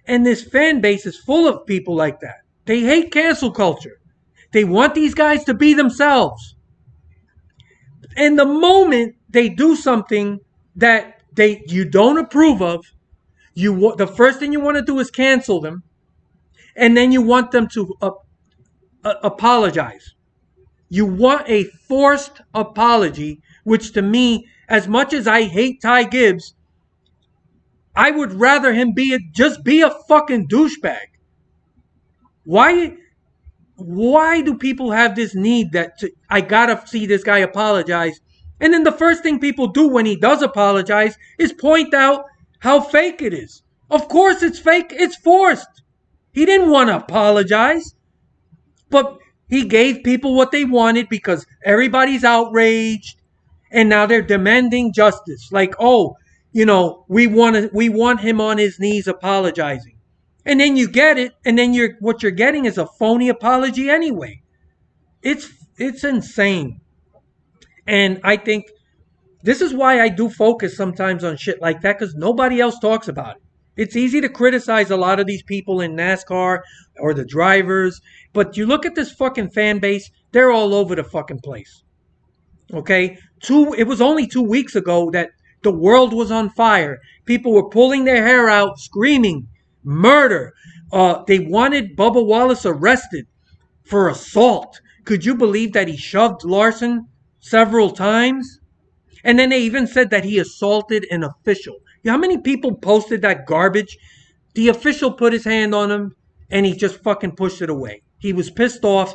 And this fan base is full of people like that. They hate cancel culture. They want these guys to be themselves. And the moment they do something that you don't approve of, the first thing you want to do is cancel them, and then you want them to apologize. You want a forced apology, which to me, as much as I hate Ty Gibbs, I would rather him just be a fucking douchebag. Why do people have this need I gotta see this guy apologize? And then the first thing people do when he does apologize is point out how fake it is. Of course it's fake. It's forced. He didn't want to apologize. But he gave people what they wanted because everybody's outraged. And now they're demanding justice. Like, oh, we want him on his knees apologizing. And then you get it. And then what you're getting is a phony apology anyway. It's insane. And I think this is why I do focus sometimes on shit like that, because nobody else talks about it. It's easy to criticize a lot of these people in NASCAR or the drivers, but you look at this fucking fan base, they're all over the fucking place. Okay? It was only 2 weeks ago that The world was on fire. People were pulling their hair out, screaming, murder. They wanted Bubba Wallace arrested for assault. Could you believe that he shoved Larson several times? And then they even said that he assaulted an official. You know how many people posted that garbage? The official put his hand on him and he just fucking pushed it away. He was pissed off.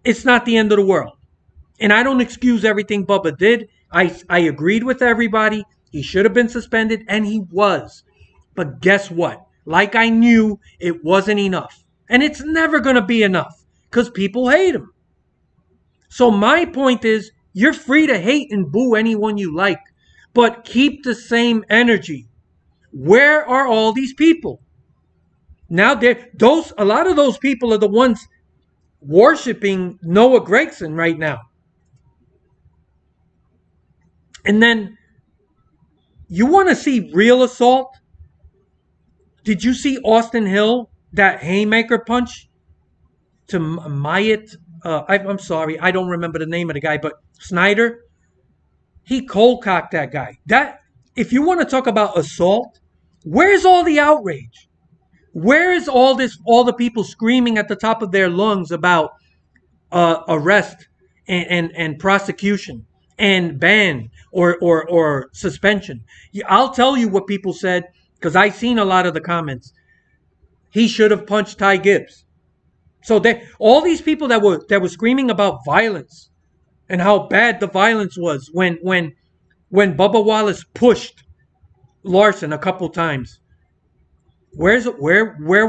It's not the end of the world. And I don't excuse everything Bubba did. I agreed with everybody. He should have been suspended, and he was. But guess what? Like I knew, it wasn't enough. And it's never going to be enough because people hate him. So my point is, you're free to hate and boo anyone you like, but keep the same energy. Where are all these people? Now a lot of those people are the ones worshiping Noah Gragson right now. And then you want to see real assault? Did you see Austin Hill, that haymaker punch to Myatt? I'm sorry, I don't remember the name of the guy, but Snyder. He cold cocked that guy. That, if you want to talk about assault, where's all the outrage? Where is all the people screaming at the top of their lungs about arrest and prosecution and ban or suspension? I'll tell you what people said because I seen a lot of the comments. He should have punched Ty Gibbs. So all these people that were screaming about violence and how bad the violence was when Bubba Wallace pushed Larson a couple times. Where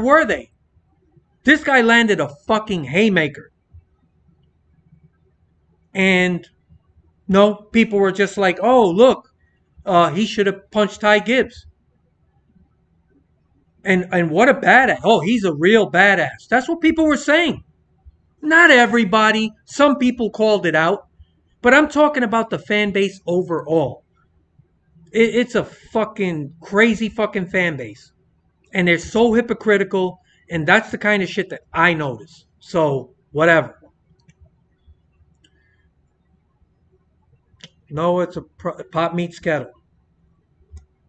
were they? This guy landed a fucking haymaker. And no, people were just like, oh, look, he should have punched Ty Gibbs. And what a badass. Oh, he's a real badass. That's what people were saying. Not everybody. Some people called it out. But I'm talking about the fan base overall. It's a fucking crazy fucking fan base. And they're so hypocritical. And that's the kind of shit that I notice. So, whatever. No, it's a pot meets kettle.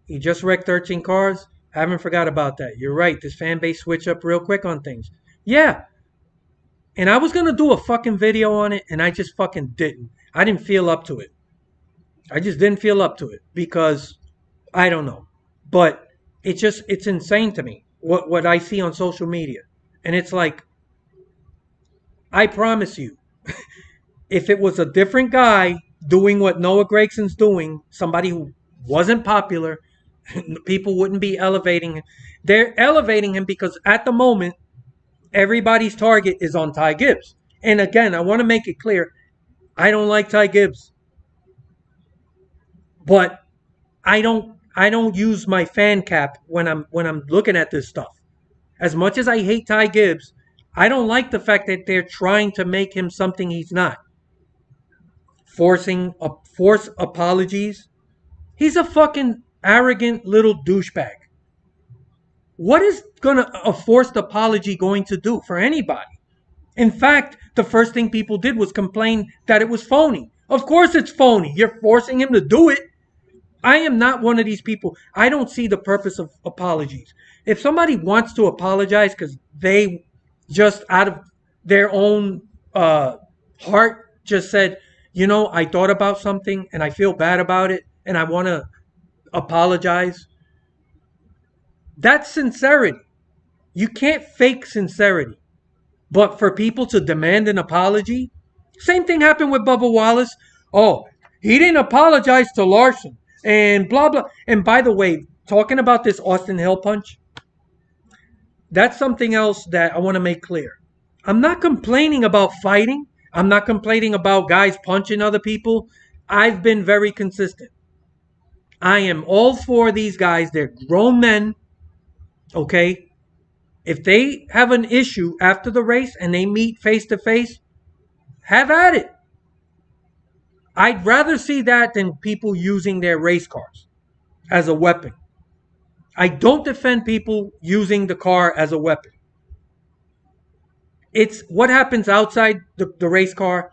He just wrecked 13 cars. Haven't forgot about that. You're right. This fan base switch up real quick on things. Yeah. And I was going to do a fucking video on it, and I just fucking didn't. I didn't feel up to it. I just didn't feel up to it because I don't know. But it's insane to me what I see on social media. And it's like, I promise you, if it was a different guy doing what Noah Gragson's doing, somebody who wasn't popular, people wouldn't be elevating him. They're elevating him because at the moment, everybody's target is on Ty Gibbs. And again, I want to make it clear, I don't like Ty Gibbs. But I don't use my fan cap when I'm looking at this stuff. As much as I hate Ty Gibbs, I don't like the fact that they're trying to make him something he's not. Force apologies. He's a fucking arrogant little douchebag. What is a forced apology going to do for anybody? In fact, the first thing people did was complain that it was phony. Of course it's phony. You're forcing him to do it. I am not one of these people. I don't see the purpose of apologies. If somebody wants to apologize because they just out of their own heart just said, you know, I thought about something and I feel bad about it and I want to apologize. That's sincerity. You can't fake sincerity. But for people to demand an apology, same thing happened with Bubba Wallace. Oh, he didn't apologize to Larson and blah, blah. And by the way, talking about this Austin Hill punch, that's something else that I want to make clear. I'm not complaining about fighting. I'm not complaining about guys punching other people. I've been very consistent. I am all for these guys. They're grown men. Okay? If they have an issue after the race and they meet face to face, have at it. I'd rather see that than people using their race cars as a weapon. I don't defend people using the car as a weapon. It's what happens outside the race car.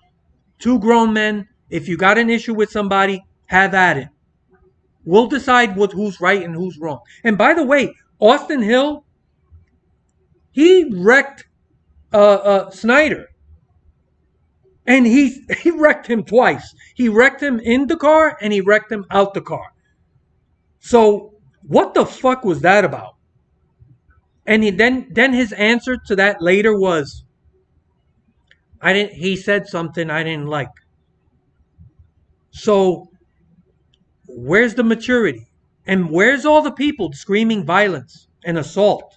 Two grown men. If you got an issue with somebody, have at it. We'll decide who's right and who's wrong. And by the way, Austin Hill, he wrecked Snyder, and he wrecked him twice. He wrecked him in the car and he wrecked him out the car. So what the fuck was that about? And then his answer to that later was, I didn't. He said something I didn't like. So where's the maturity? And where's all the people screaming violence and assault?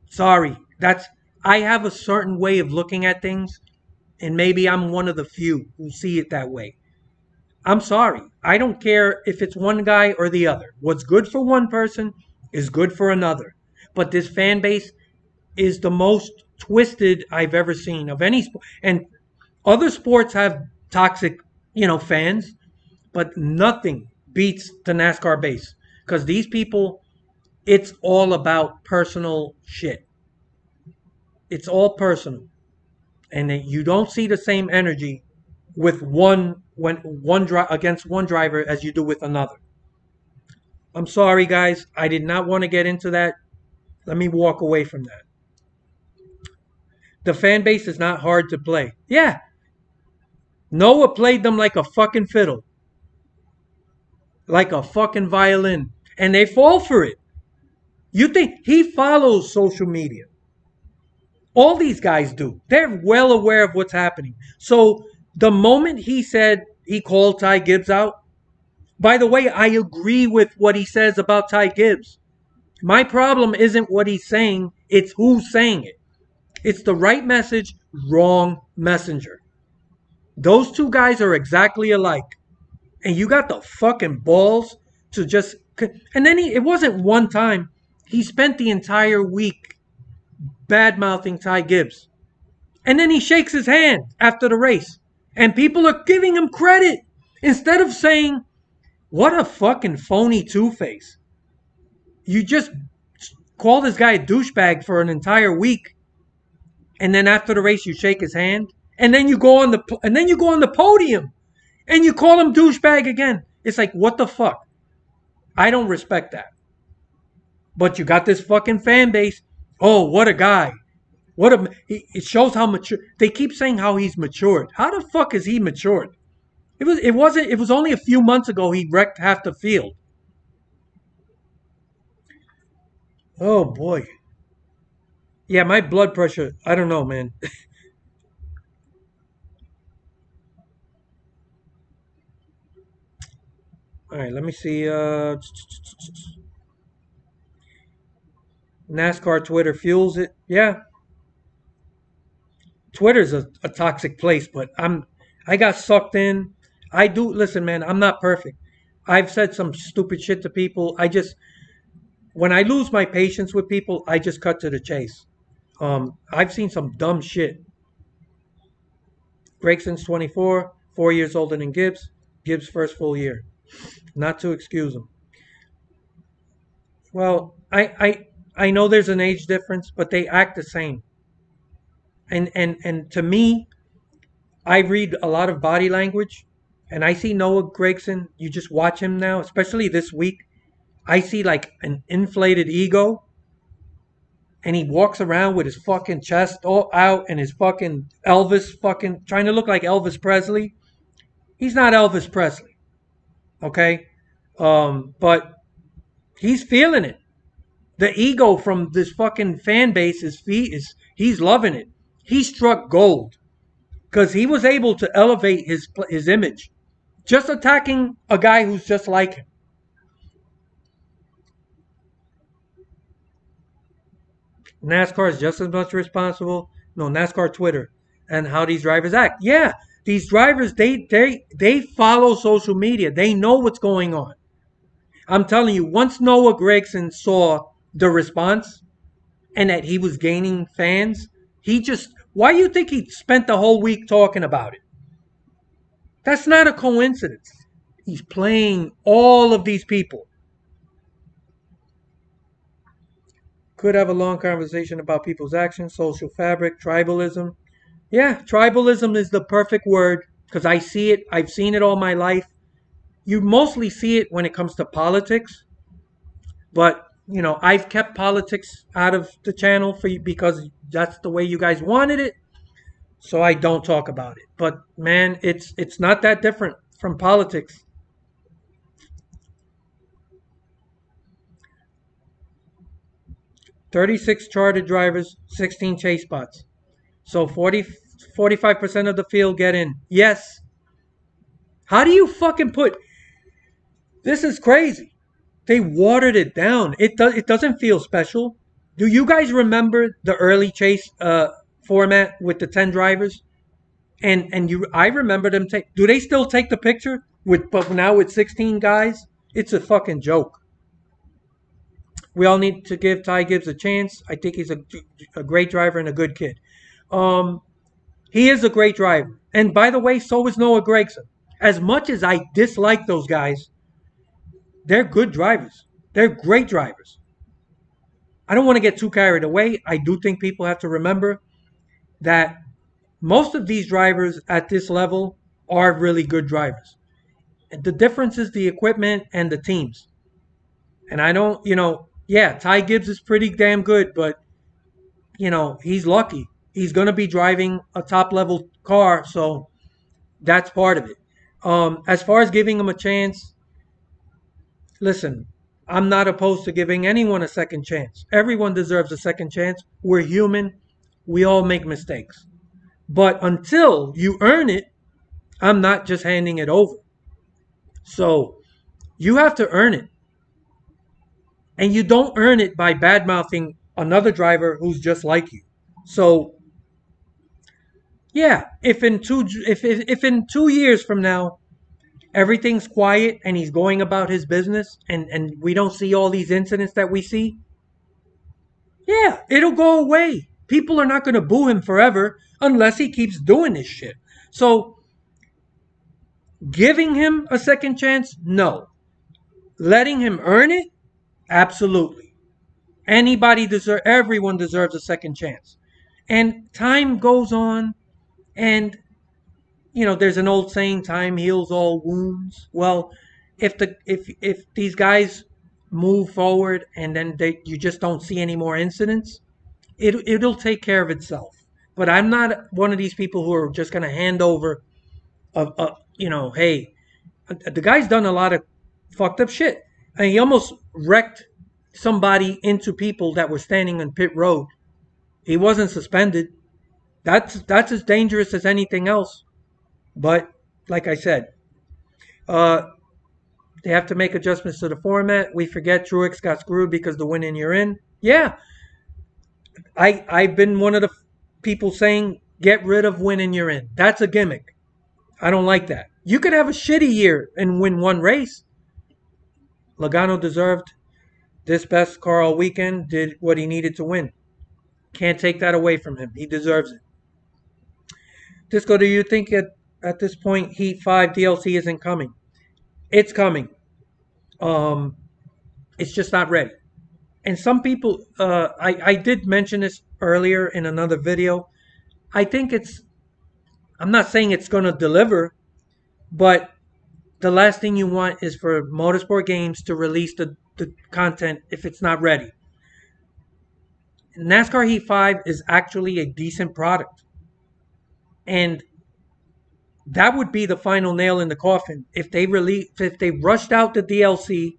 Sorry, that's I have a certain way of looking at things, and maybe I'm one of the few who see it that way. I'm sorry. I don't care if it's one guy or the other. What's good for one person is good for another. But this fan base is the most twisted I've ever seen of any sport. And other sports have toxic, fans, but nothing beats the NASCAR base because these people, it's all about personal shit. It's all personal, and you don't see the same energy with against one driver as you do with another. I'm sorry, guys. I did not want to get into that. Let me walk away from that. The fan base is not hard to play. Yeah, Noah played them like a fucking fiddle, like a fucking violin, and they fall for it. You think he follows social media? All these guys do. They're well aware of what's happening. So the moment he said he called Ty Gibbs out, by the way, I agree with what he says about Ty Gibbs. My problem isn't what he's saying, it's who's saying it. It's the right message, wrong messenger. Those two guys are exactly alike. And you got the fucking balls to just. And then it wasn't one time. He spent the entire week bad mouthing Ty Gibbs. And then he shakes his hand after the race. And people are giving him credit instead of saying, what a fucking phony two-face. You just call this guy a douchebag for an entire week. And then after the race you shake his hand. And then you go on the podium and you call him douchebag again. It's like, what the fuck? I don't respect that. But you got this fucking fan base. Oh, what a guy. It shows how mature. They keep saying how he's matured. How the fuck is he matured? It was only a few months ago he wrecked half the field. Oh boy. Yeah, my blood pressure, I don't know, man. All right, let me see. NASCAR Twitter fuels it. Yeah, Twitter's a toxic place, but I got sucked in. I do listen, man. I'm not perfect. I've said some stupid shit to people. When I lose my patience with people, I just cut to the chase. I've seen some dumb shit. Gregson's 24, 4 years older than Gibbs. Gibbs' first full year. Not to excuse him. Well, I know there's an age difference, but they act the same. And to me, I read a lot of body language, and I see Noah Gragson. You just watch him now, especially this week. I see like an inflated ego, and he walks around with his fucking chest all out and his fucking Elvis fucking trying to look like Elvis Presley. He's not Elvis Presley, okay? But he's feeling it. The ego from this fucking fan base is he's loving it. He struck gold because he was able to elevate his image, just attacking a guy who's just like him. NASCAR is just as much responsible. No, NASCAR Twitter and how these drivers act. Yeah, these drivers they follow social media. They know what's going on. I'm telling you, once Noah Gragson saw the response and that he was gaining fans, he just why do you think he spent the whole week talking about it? That's not a coincidence. He's playing all of these people. Could have a long conversation about people's actions, social fabric, tribalism. Yeah, tribalism is the perfect word. because I see it. I've seen it all my life. You mostly see it when it comes to politics, but I've kept politics out of the channel for you because that's the way you guys wanted it. So I don't talk about it. But man, it's not that different from politics. 36 chartered drivers, 16 chase spots. So 45% of the field get in. Yes. How do you fucking put this is crazy. They watered it down. It doesn't feel special. Do you guys remember the early chase format with the 10 drivers? And I remember them take. Do they still take the picture with? But now with 16 guys, it's a fucking joke. We all need to give Ty Gibbs a chance. I think he's a great driver and a good kid. Um, he is a great driver. And by the way, so is Noah Gragson. As much as I dislike those guys, they're good drivers. They're great drivers. I don't want to get too carried away. I do think people have to remember that most of these drivers at this level are really good drivers. The difference is the equipment and the teams. And I don't, yeah, Ty Gibbs is pretty damn good, but, he's lucky. He's going to be driving a top level car, so that's part of it. As far as giving him a chance, listen, I'm not opposed to giving anyone a second chance. Everyone deserves a second chance. We're human. We all make mistakes. But until you earn it, I'm not just handing it over. So you have to earn it. And you don't earn it by bad mouthing another driver who's just like you. So yeah, if in 2 years from now everything's quiet and he's going about his business and we don't see all these incidents that we see, yeah, it'll go away. People are not going to boo him forever unless he keeps doing this shit. So giving him a second chance, no. Letting him earn it, absolutely. Everyone deserves a second chance. And time goes on, and there's an old saying, time heals all wounds. Well, if these guys move forward and then you just don't see any more incidents, it'll take care of itself. But I'm not one of these people who are just going to hand over hey, the guy's done a lot of fucked up shit. And he almost wrecked somebody into people that were standing on pit road. He wasn't suspended. That's as dangerous as anything else. But like I said, uh, they have to make adjustments to the format. We forget Truex got screwed because the win in you're in. Yeah, I've been one of the people saying get rid of win and you're in. That's a gimmick. I don't like that. You could have a shitty year and win one race. Logano deserved this best car all weekend, did what he needed to win. Can't take that away from him. He deserves it. Disco, do you think at this point Heat 5 DLC isn't coming? It's coming. Um, it's just not ready. And some people, I did mention this earlier in another video. I think I'm not saying it's going to deliver, but the last thing you want is for Motorsport Games to release the content if it's not ready. NASCAR Heat 5 is actually a decent product. And that would be the final nail in the coffin if they rushed out the DLC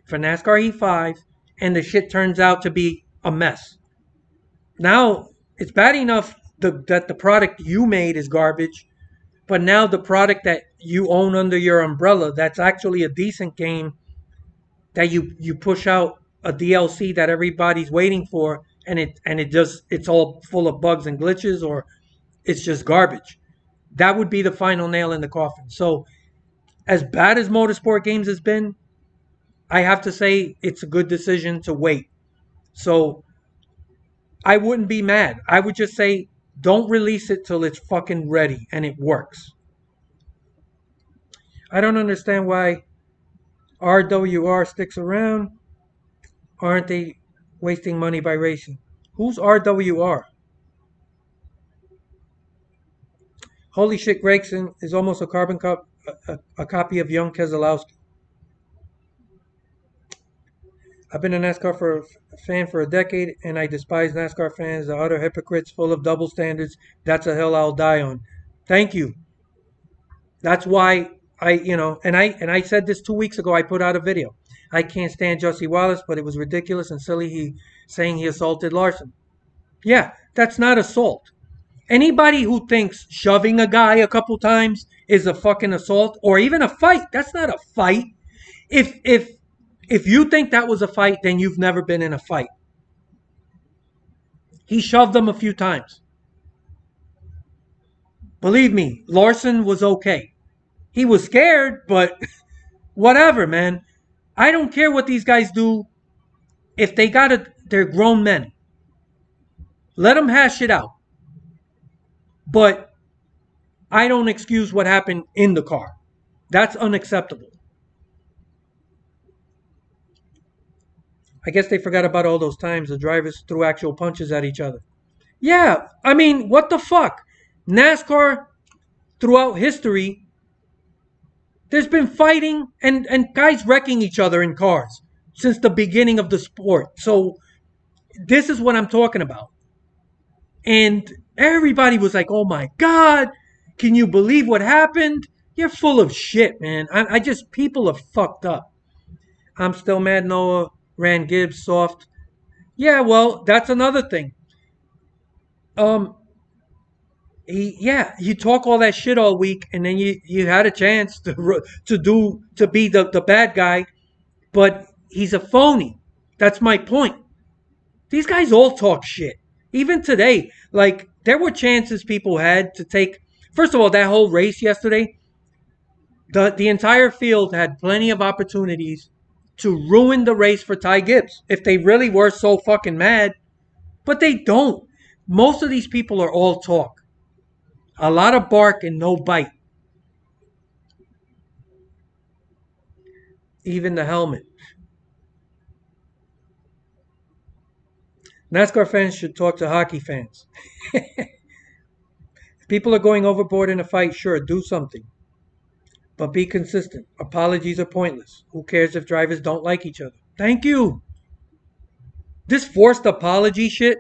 for NASCAR Heat 5 and the shit turns out to be a mess. Now, it's bad enough that the product you made is garbage, but now the product that you own under your umbrella that's actually a decent game that you push out a DLC that everybody's waiting for and it's all full of bugs and glitches or it's just garbage. That would be the final nail in the coffin. So as bad as Motorsport Games has been, I have to say it's a good decision to wait. So I wouldn't be mad. I would just say don't release it till it's fucking ready and it works. I don't understand why RWR sticks around. Aren't they wasting money by racing? Who's RWR? Holy shit, Gregson is almost a a copy of young Keselowski. I've been a NASCAR fan for a decade, and I despise NASCAR fans. The utter hypocrites, full of double standards. That's a hill I'll die on. Thank you. That's why I said this 2 weeks ago. I put out a video. I can't stand Jussie Wallace, but it was ridiculous and silly. He saying he assaulted Larson. Yeah, that's not assault. Anybody who thinks shoving a guy a couple times is a fucking assault or even a fight, that's not a fight. If you think that was a fight, then you've never been in a fight. He shoved them a few times. Believe me, Larson was okay. He was scared, but whatever, man. I don't care what these guys do. If they got it, they're grown men. Let them hash it out. But I don't excuse what happened in the car. That's unacceptable. I guess they forgot about all those times the drivers threw actual punches at each other. Yeah, I mean, what the fuck? NASCAR, throughout history, there's been fighting and guys wrecking each other in cars since the beginning of the sport. So this is what I'm talking about. And everybody was like, oh my God, can you believe what happened? You're full of shit, man. I just, people are fucked up. I'm still mad Noah ran Gibbs soft. Yeah, well, that's another thing. Um, you talk all that shit all week, and then you had a chance to be the bad guy, but he's a phony. That's my point. These guys all talk shit. Even today, like there were chances people had to take. First of all, that whole race yesterday, the entire field had plenty of opportunities to ruin the race for Ty Gibbs if they really were so fucking mad, but they don't. Most of these people are all talk. A lot of bark and no bite. Even the helmet. NASCAR fans should talk to hockey fans. If people are going overboard in a fight, sure, do something. But be consistent. Apologies are pointless. Who cares if drivers don't like each other? Thank you. This forced apology shit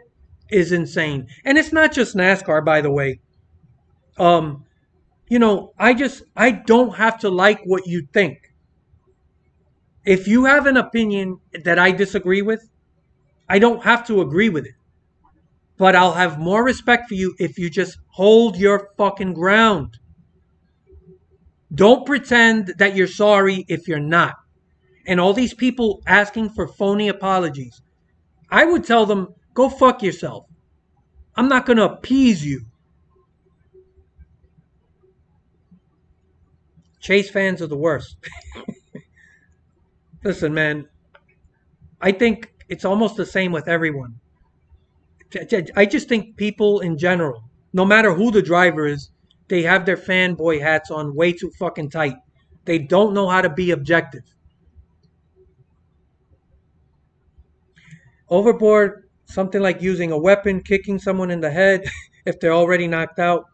is insane. And it's not just NASCAR, by the way. I don't have to like what you think. If you have an opinion that I disagree with, I don't have to agree with it. But I'll have more respect for you if you just hold your fucking ground. Don't pretend that you're sorry if you're not. And all these people asking for phony apologies. I would tell them, go fuck yourself. I'm not going to appease you. Chase fans are the worst. Listen, man, I think it's almost the same with everyone. I just think people in general, no matter who the driver is, they have their fanboy hats on way too fucking tight. They don't know how to be objective. Overboard, something like using a weapon, kicking someone in the head if they're already knocked out.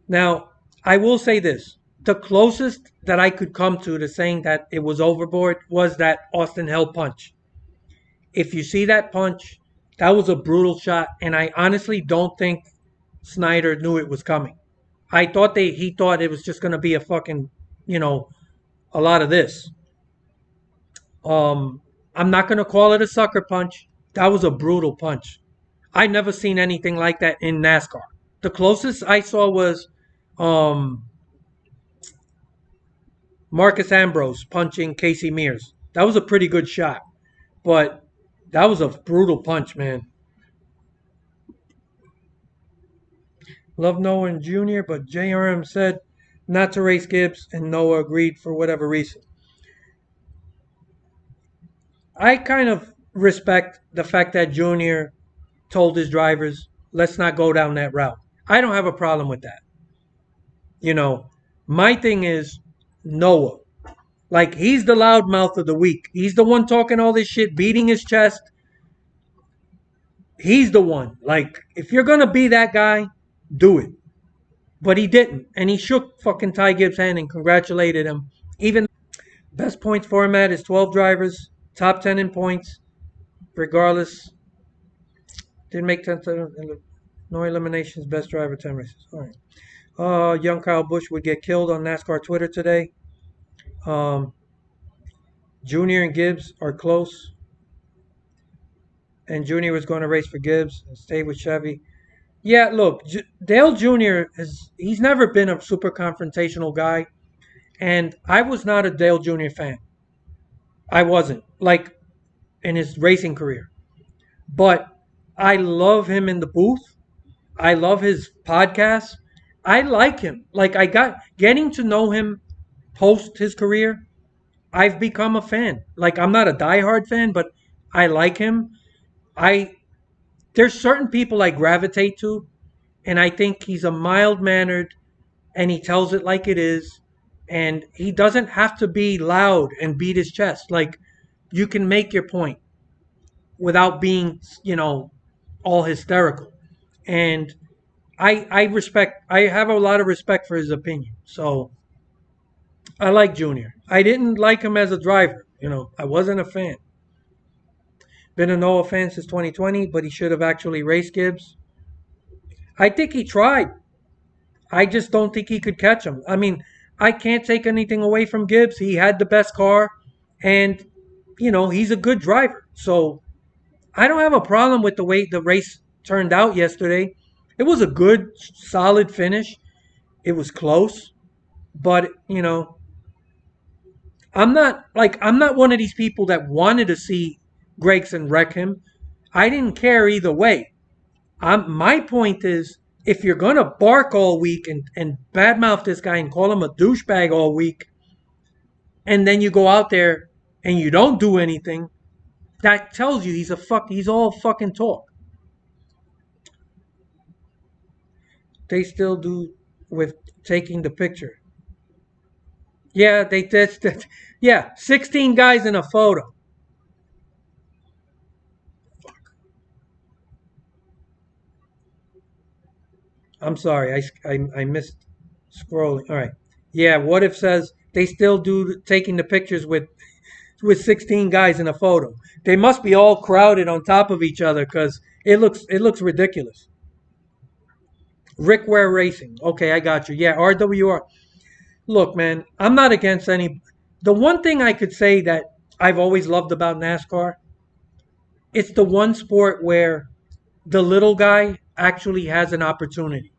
Now, I will say this. The closest that I could come to saying that it was overboard was that Austin Hill punch. If you see that punch, that was a brutal shot, and I honestly don't think Snyder knew it was coming. I thought he thought it was just going to be a fucking, a lot of this. I'm not going to call it a sucker punch. That was a brutal punch. I've never seen anything like that in NASCAR. The closest I saw was Marcus Ambrose punching Casey Mears. That was a pretty good shot. But that was a brutal punch, man. Love Noah and Jr., but JRM said not to race Gibbs, and Noah agreed for whatever reason. I kind of respect the fact that Jr. told his drivers, let's not go down that route. I don't have a problem with that. My thing is Noah. Like, he's the loudmouth of the week. He's the one talking all this shit, beating his chest. He's the one. Like, if you're going to be that guy, do it. but he didn't, and he shook fucking Ty Gibbs' hand and congratulated him. Even best points format is 12 drivers, top 10 in points, regardless. Didn't make 10, no eliminations, best driver, 10 races. All right. Young Kyle Busch would get killed on NASCAR Twitter today. Um, Junior and Gibbs are close, and Junior was going to race for Gibbs and stay with Chevy. Yeah, look, Dale Jr. he's never been a super confrontational guy, and I was not a Dale Jr. fan. I wasn't, like, in his racing career. But I love him in the booth. I love his podcast. I like him. Like, I got getting to know him post his career. I've become a fan. Like, I'm not a diehard fan, but I like him. I There's certain people I gravitate to, and I think he's a mild mannered, and he tells it like it is, and he doesn't have to be loud and beat his chest. Like, you can make your point without being, all hysterical. And I have a lot of respect for his opinion. So I like Junior. I didn't like him as a driver. I wasn't a fan. Been a Noah fan since 2020, but he should have actually raced Gibbs. I think he tried. I just don't think he could catch him. I mean, I can't take anything away from Gibbs. He had the best car, and, he's a good driver. So I don't have a problem with the way the race turned out yesterday. It was a good, solid finish. It was close, but, I'm not one of these people that wanted to see Gregson wreck him. I didn't care either way. My point is, if you're gonna bark all week and badmouth this guy and call him a douchebag all week, and then you go out there and you don't do anything, that tells you he's all fucking talk. They still do with taking the picture. Yeah, they did. Yeah, 16 guys in a photo. I'm sorry, I missed scrolling. All right. Yeah, what if says they still do taking the pictures with 16 guys in a photo. They must be all crowded on top of each other because it looks ridiculous. Rick Ware Racing. Okay, I got you. Yeah, RWR. Look, man, I'm not against any. The one thing I could say that I've always loved about NASCAR, it's the one sport where the little guy actually has an opportunity.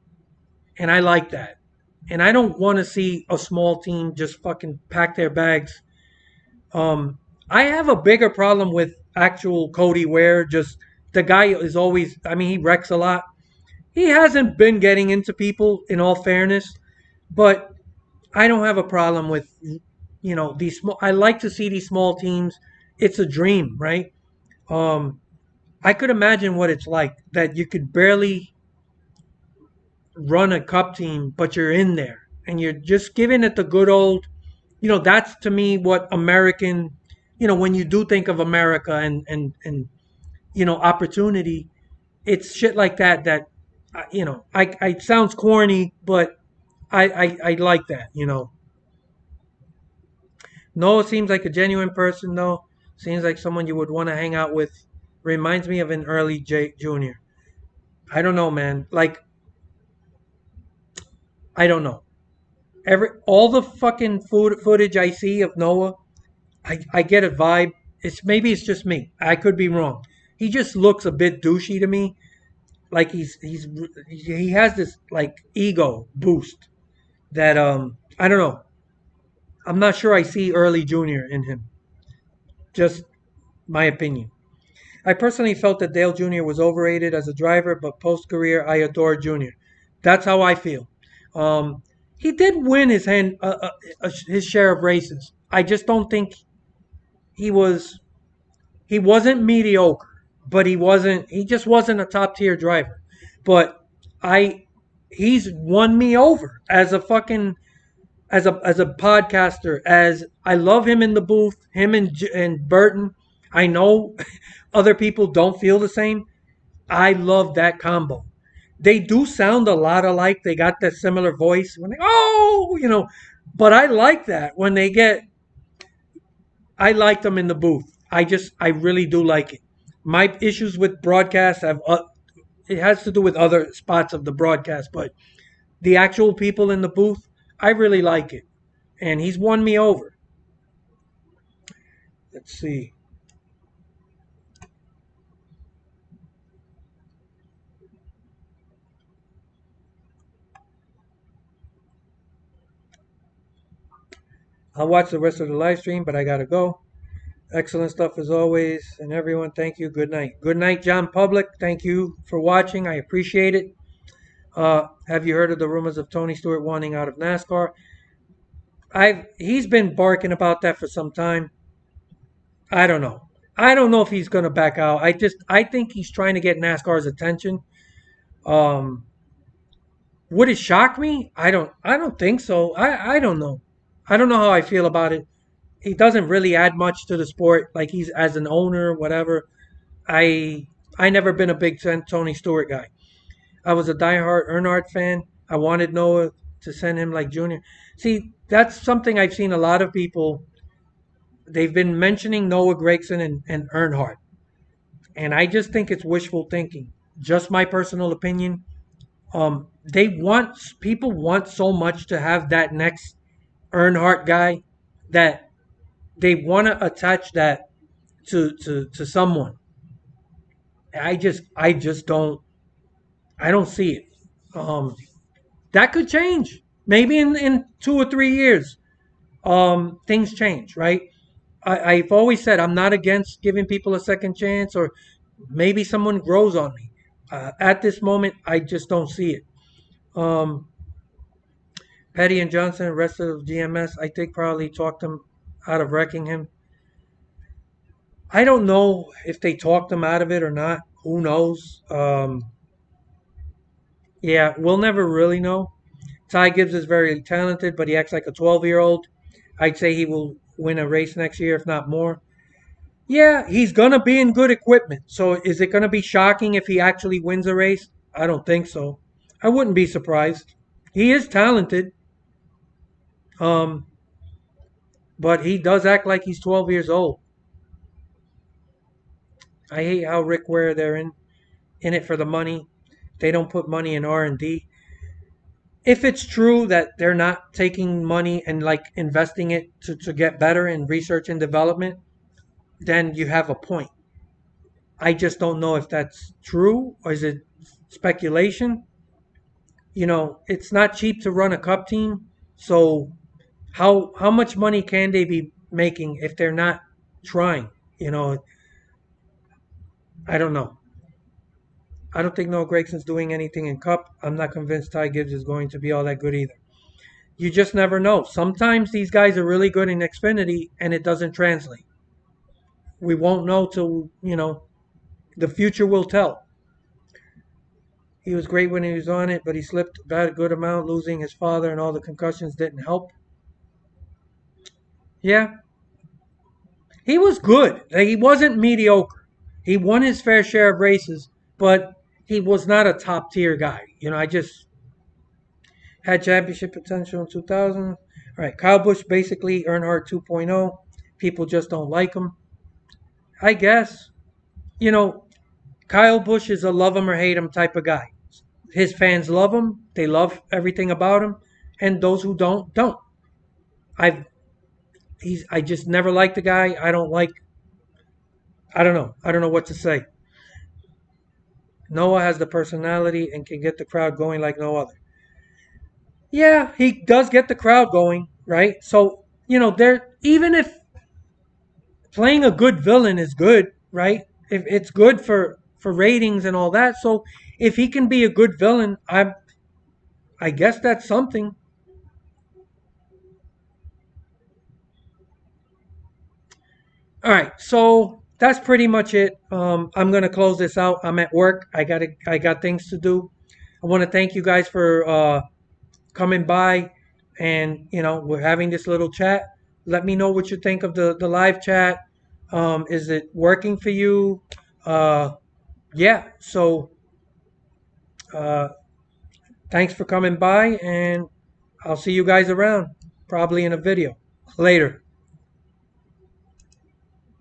And I like that. And I don't want to see a small team just fucking pack their bags. I have a bigger problem with actual Cody Ware. Just the guy is always, I mean, he wrecks a lot. He hasn't been getting into people, in all fairness, but I don't have a problem with, these small. I like to see these small teams. It's a dream, right? Um, I could imagine what it's like that you could barely run a cup team, but you're in there and you're just giving it the good old. That's to me what American. When you do think of America and opportunity, it's shit like that I it sounds corny, but I like that. Noah seems like a genuine person, though. Seems like someone you would want to hang out with. Reminds me of an early Junior. I don't know, man. Like, I don't know. All the fucking footage I see of Noah, I get a vibe. Maybe it's just me. I could be wrong. He just looks a bit douchey to me. Like he has this like ego boost that I don't know. I'm not sure I see early Junior in him. Just my opinion. I personally felt that Dale Jr. was overrated as a driver, but post career, I adore Jr. That's how I feel. Um, he did win his share of races. I just don't think he was he wasn't mediocre, but he just wasn't a top tier driver. But I he's won me over as a fucking as a podcaster. As I love him in the booth, him and Burton. I know other people don't feel the same. I love that combo. They do sound a lot alike. They got that similar voice when they, oh, but I like that when they get, I like them in the booth. I really do like it. My issues with broadcast have, it has to do with other spots of the broadcast, but the actual people in the booth, I really like it. And he's won me over. Let's see. I'll watch the rest of the live stream, but I gotta go. Excellent stuff as always. And everyone, thank you. Good night. Good night, John Public. Thank you for watching. I appreciate it. Have you heard of the rumors of Tony Stewart wanting out of NASCAR? He's been barking about that for some time. I don't know. I don't know if he's gonna back out. I think he's trying to get NASCAR's attention. Um, would it shock me? I don't think so. I don't know. I don't know how I feel about it. He doesn't really add much to the sport. Like he's as an owner, whatever. I I never been a big Tony Stewart guy. I was a diehard Earnhardt fan. I wanted Noah to send him like Junior. See, that's something I've seen a lot of people. They've been mentioning Noah Gregson and Earnhardt, and I just think it's wishful thinking. Just my personal opinion. They want people want so much to have that next Earnhardt guy that they want to attach that to someone. I just don't see it. Um, that could change. Maybe in 2 or 3 years, things change, right? I've always said I'm not against giving people a second chance, or maybe someone grows on me. At this moment, I just don't see it. Um, Petty and Johnson, rest of GMS, I think probably talked him out of wrecking him. I don't know if they talked him out of it or not. Who knows? Yeah, we'll never really know. Ty Gibbs is very talented, but he acts like a 12-year-old. I'd say he will win a race next year, if not more. Yeah, he's going to be in good equipment. So is it going to be shocking if he actually wins a race? I don't think so. I wouldn't be surprised. He is talented, um, but he does act like he's 12 years old. I hate how Rick Ware they're in it for the money. They don't put money in R&D. If it's true that they're not taking money and like investing it to get better in research and development, then you have a point. I just don't know if that's true or is it speculation. It's not cheap to run a cup team. So how much money can they be making if they're not trying? You know, I don't know. I don't think Noah Gregson's doing anything in cup. I'm not convinced Ty Gibbs is going to be all that good either. You just never know. Sometimes these guys are really good in Xfinity and it doesn't translate. We won't know till, the future will tell. He was great when he was on it, but he slipped a good amount, losing his father and all the concussions didn't help. Yeah, he was good. Like, he wasn't mediocre. He won his fair share of races, but he was not a top tier guy. I just had championship potential in 2000. All right, Kyle Busch basically Earnhardt 2.0. People just don't like him. I guess. You know, Kyle Busch is a love him or hate him type of guy. His fans love him. They love everything about him, and those who don't. I've I just never liked the guy. I don't like. I don't know. I don't know what to say. Noah has the personality and can get the crowd going like no other. Yeah, he does get the crowd going, right? So there. Even if playing a good villain is good, right? If it's good for ratings and all that. So if he can be a good villain, I guess that's something. All right, so that's pretty much it. I'm gonna close this out. I'm at work. I got things to do. I want to thank you guys for coming by, and we're having this little chat. Let me know what you think of the live chat. Is it working for you? Yeah. So Uh, Thanks for coming by, and I'll see you guys around, probably in a video. Later.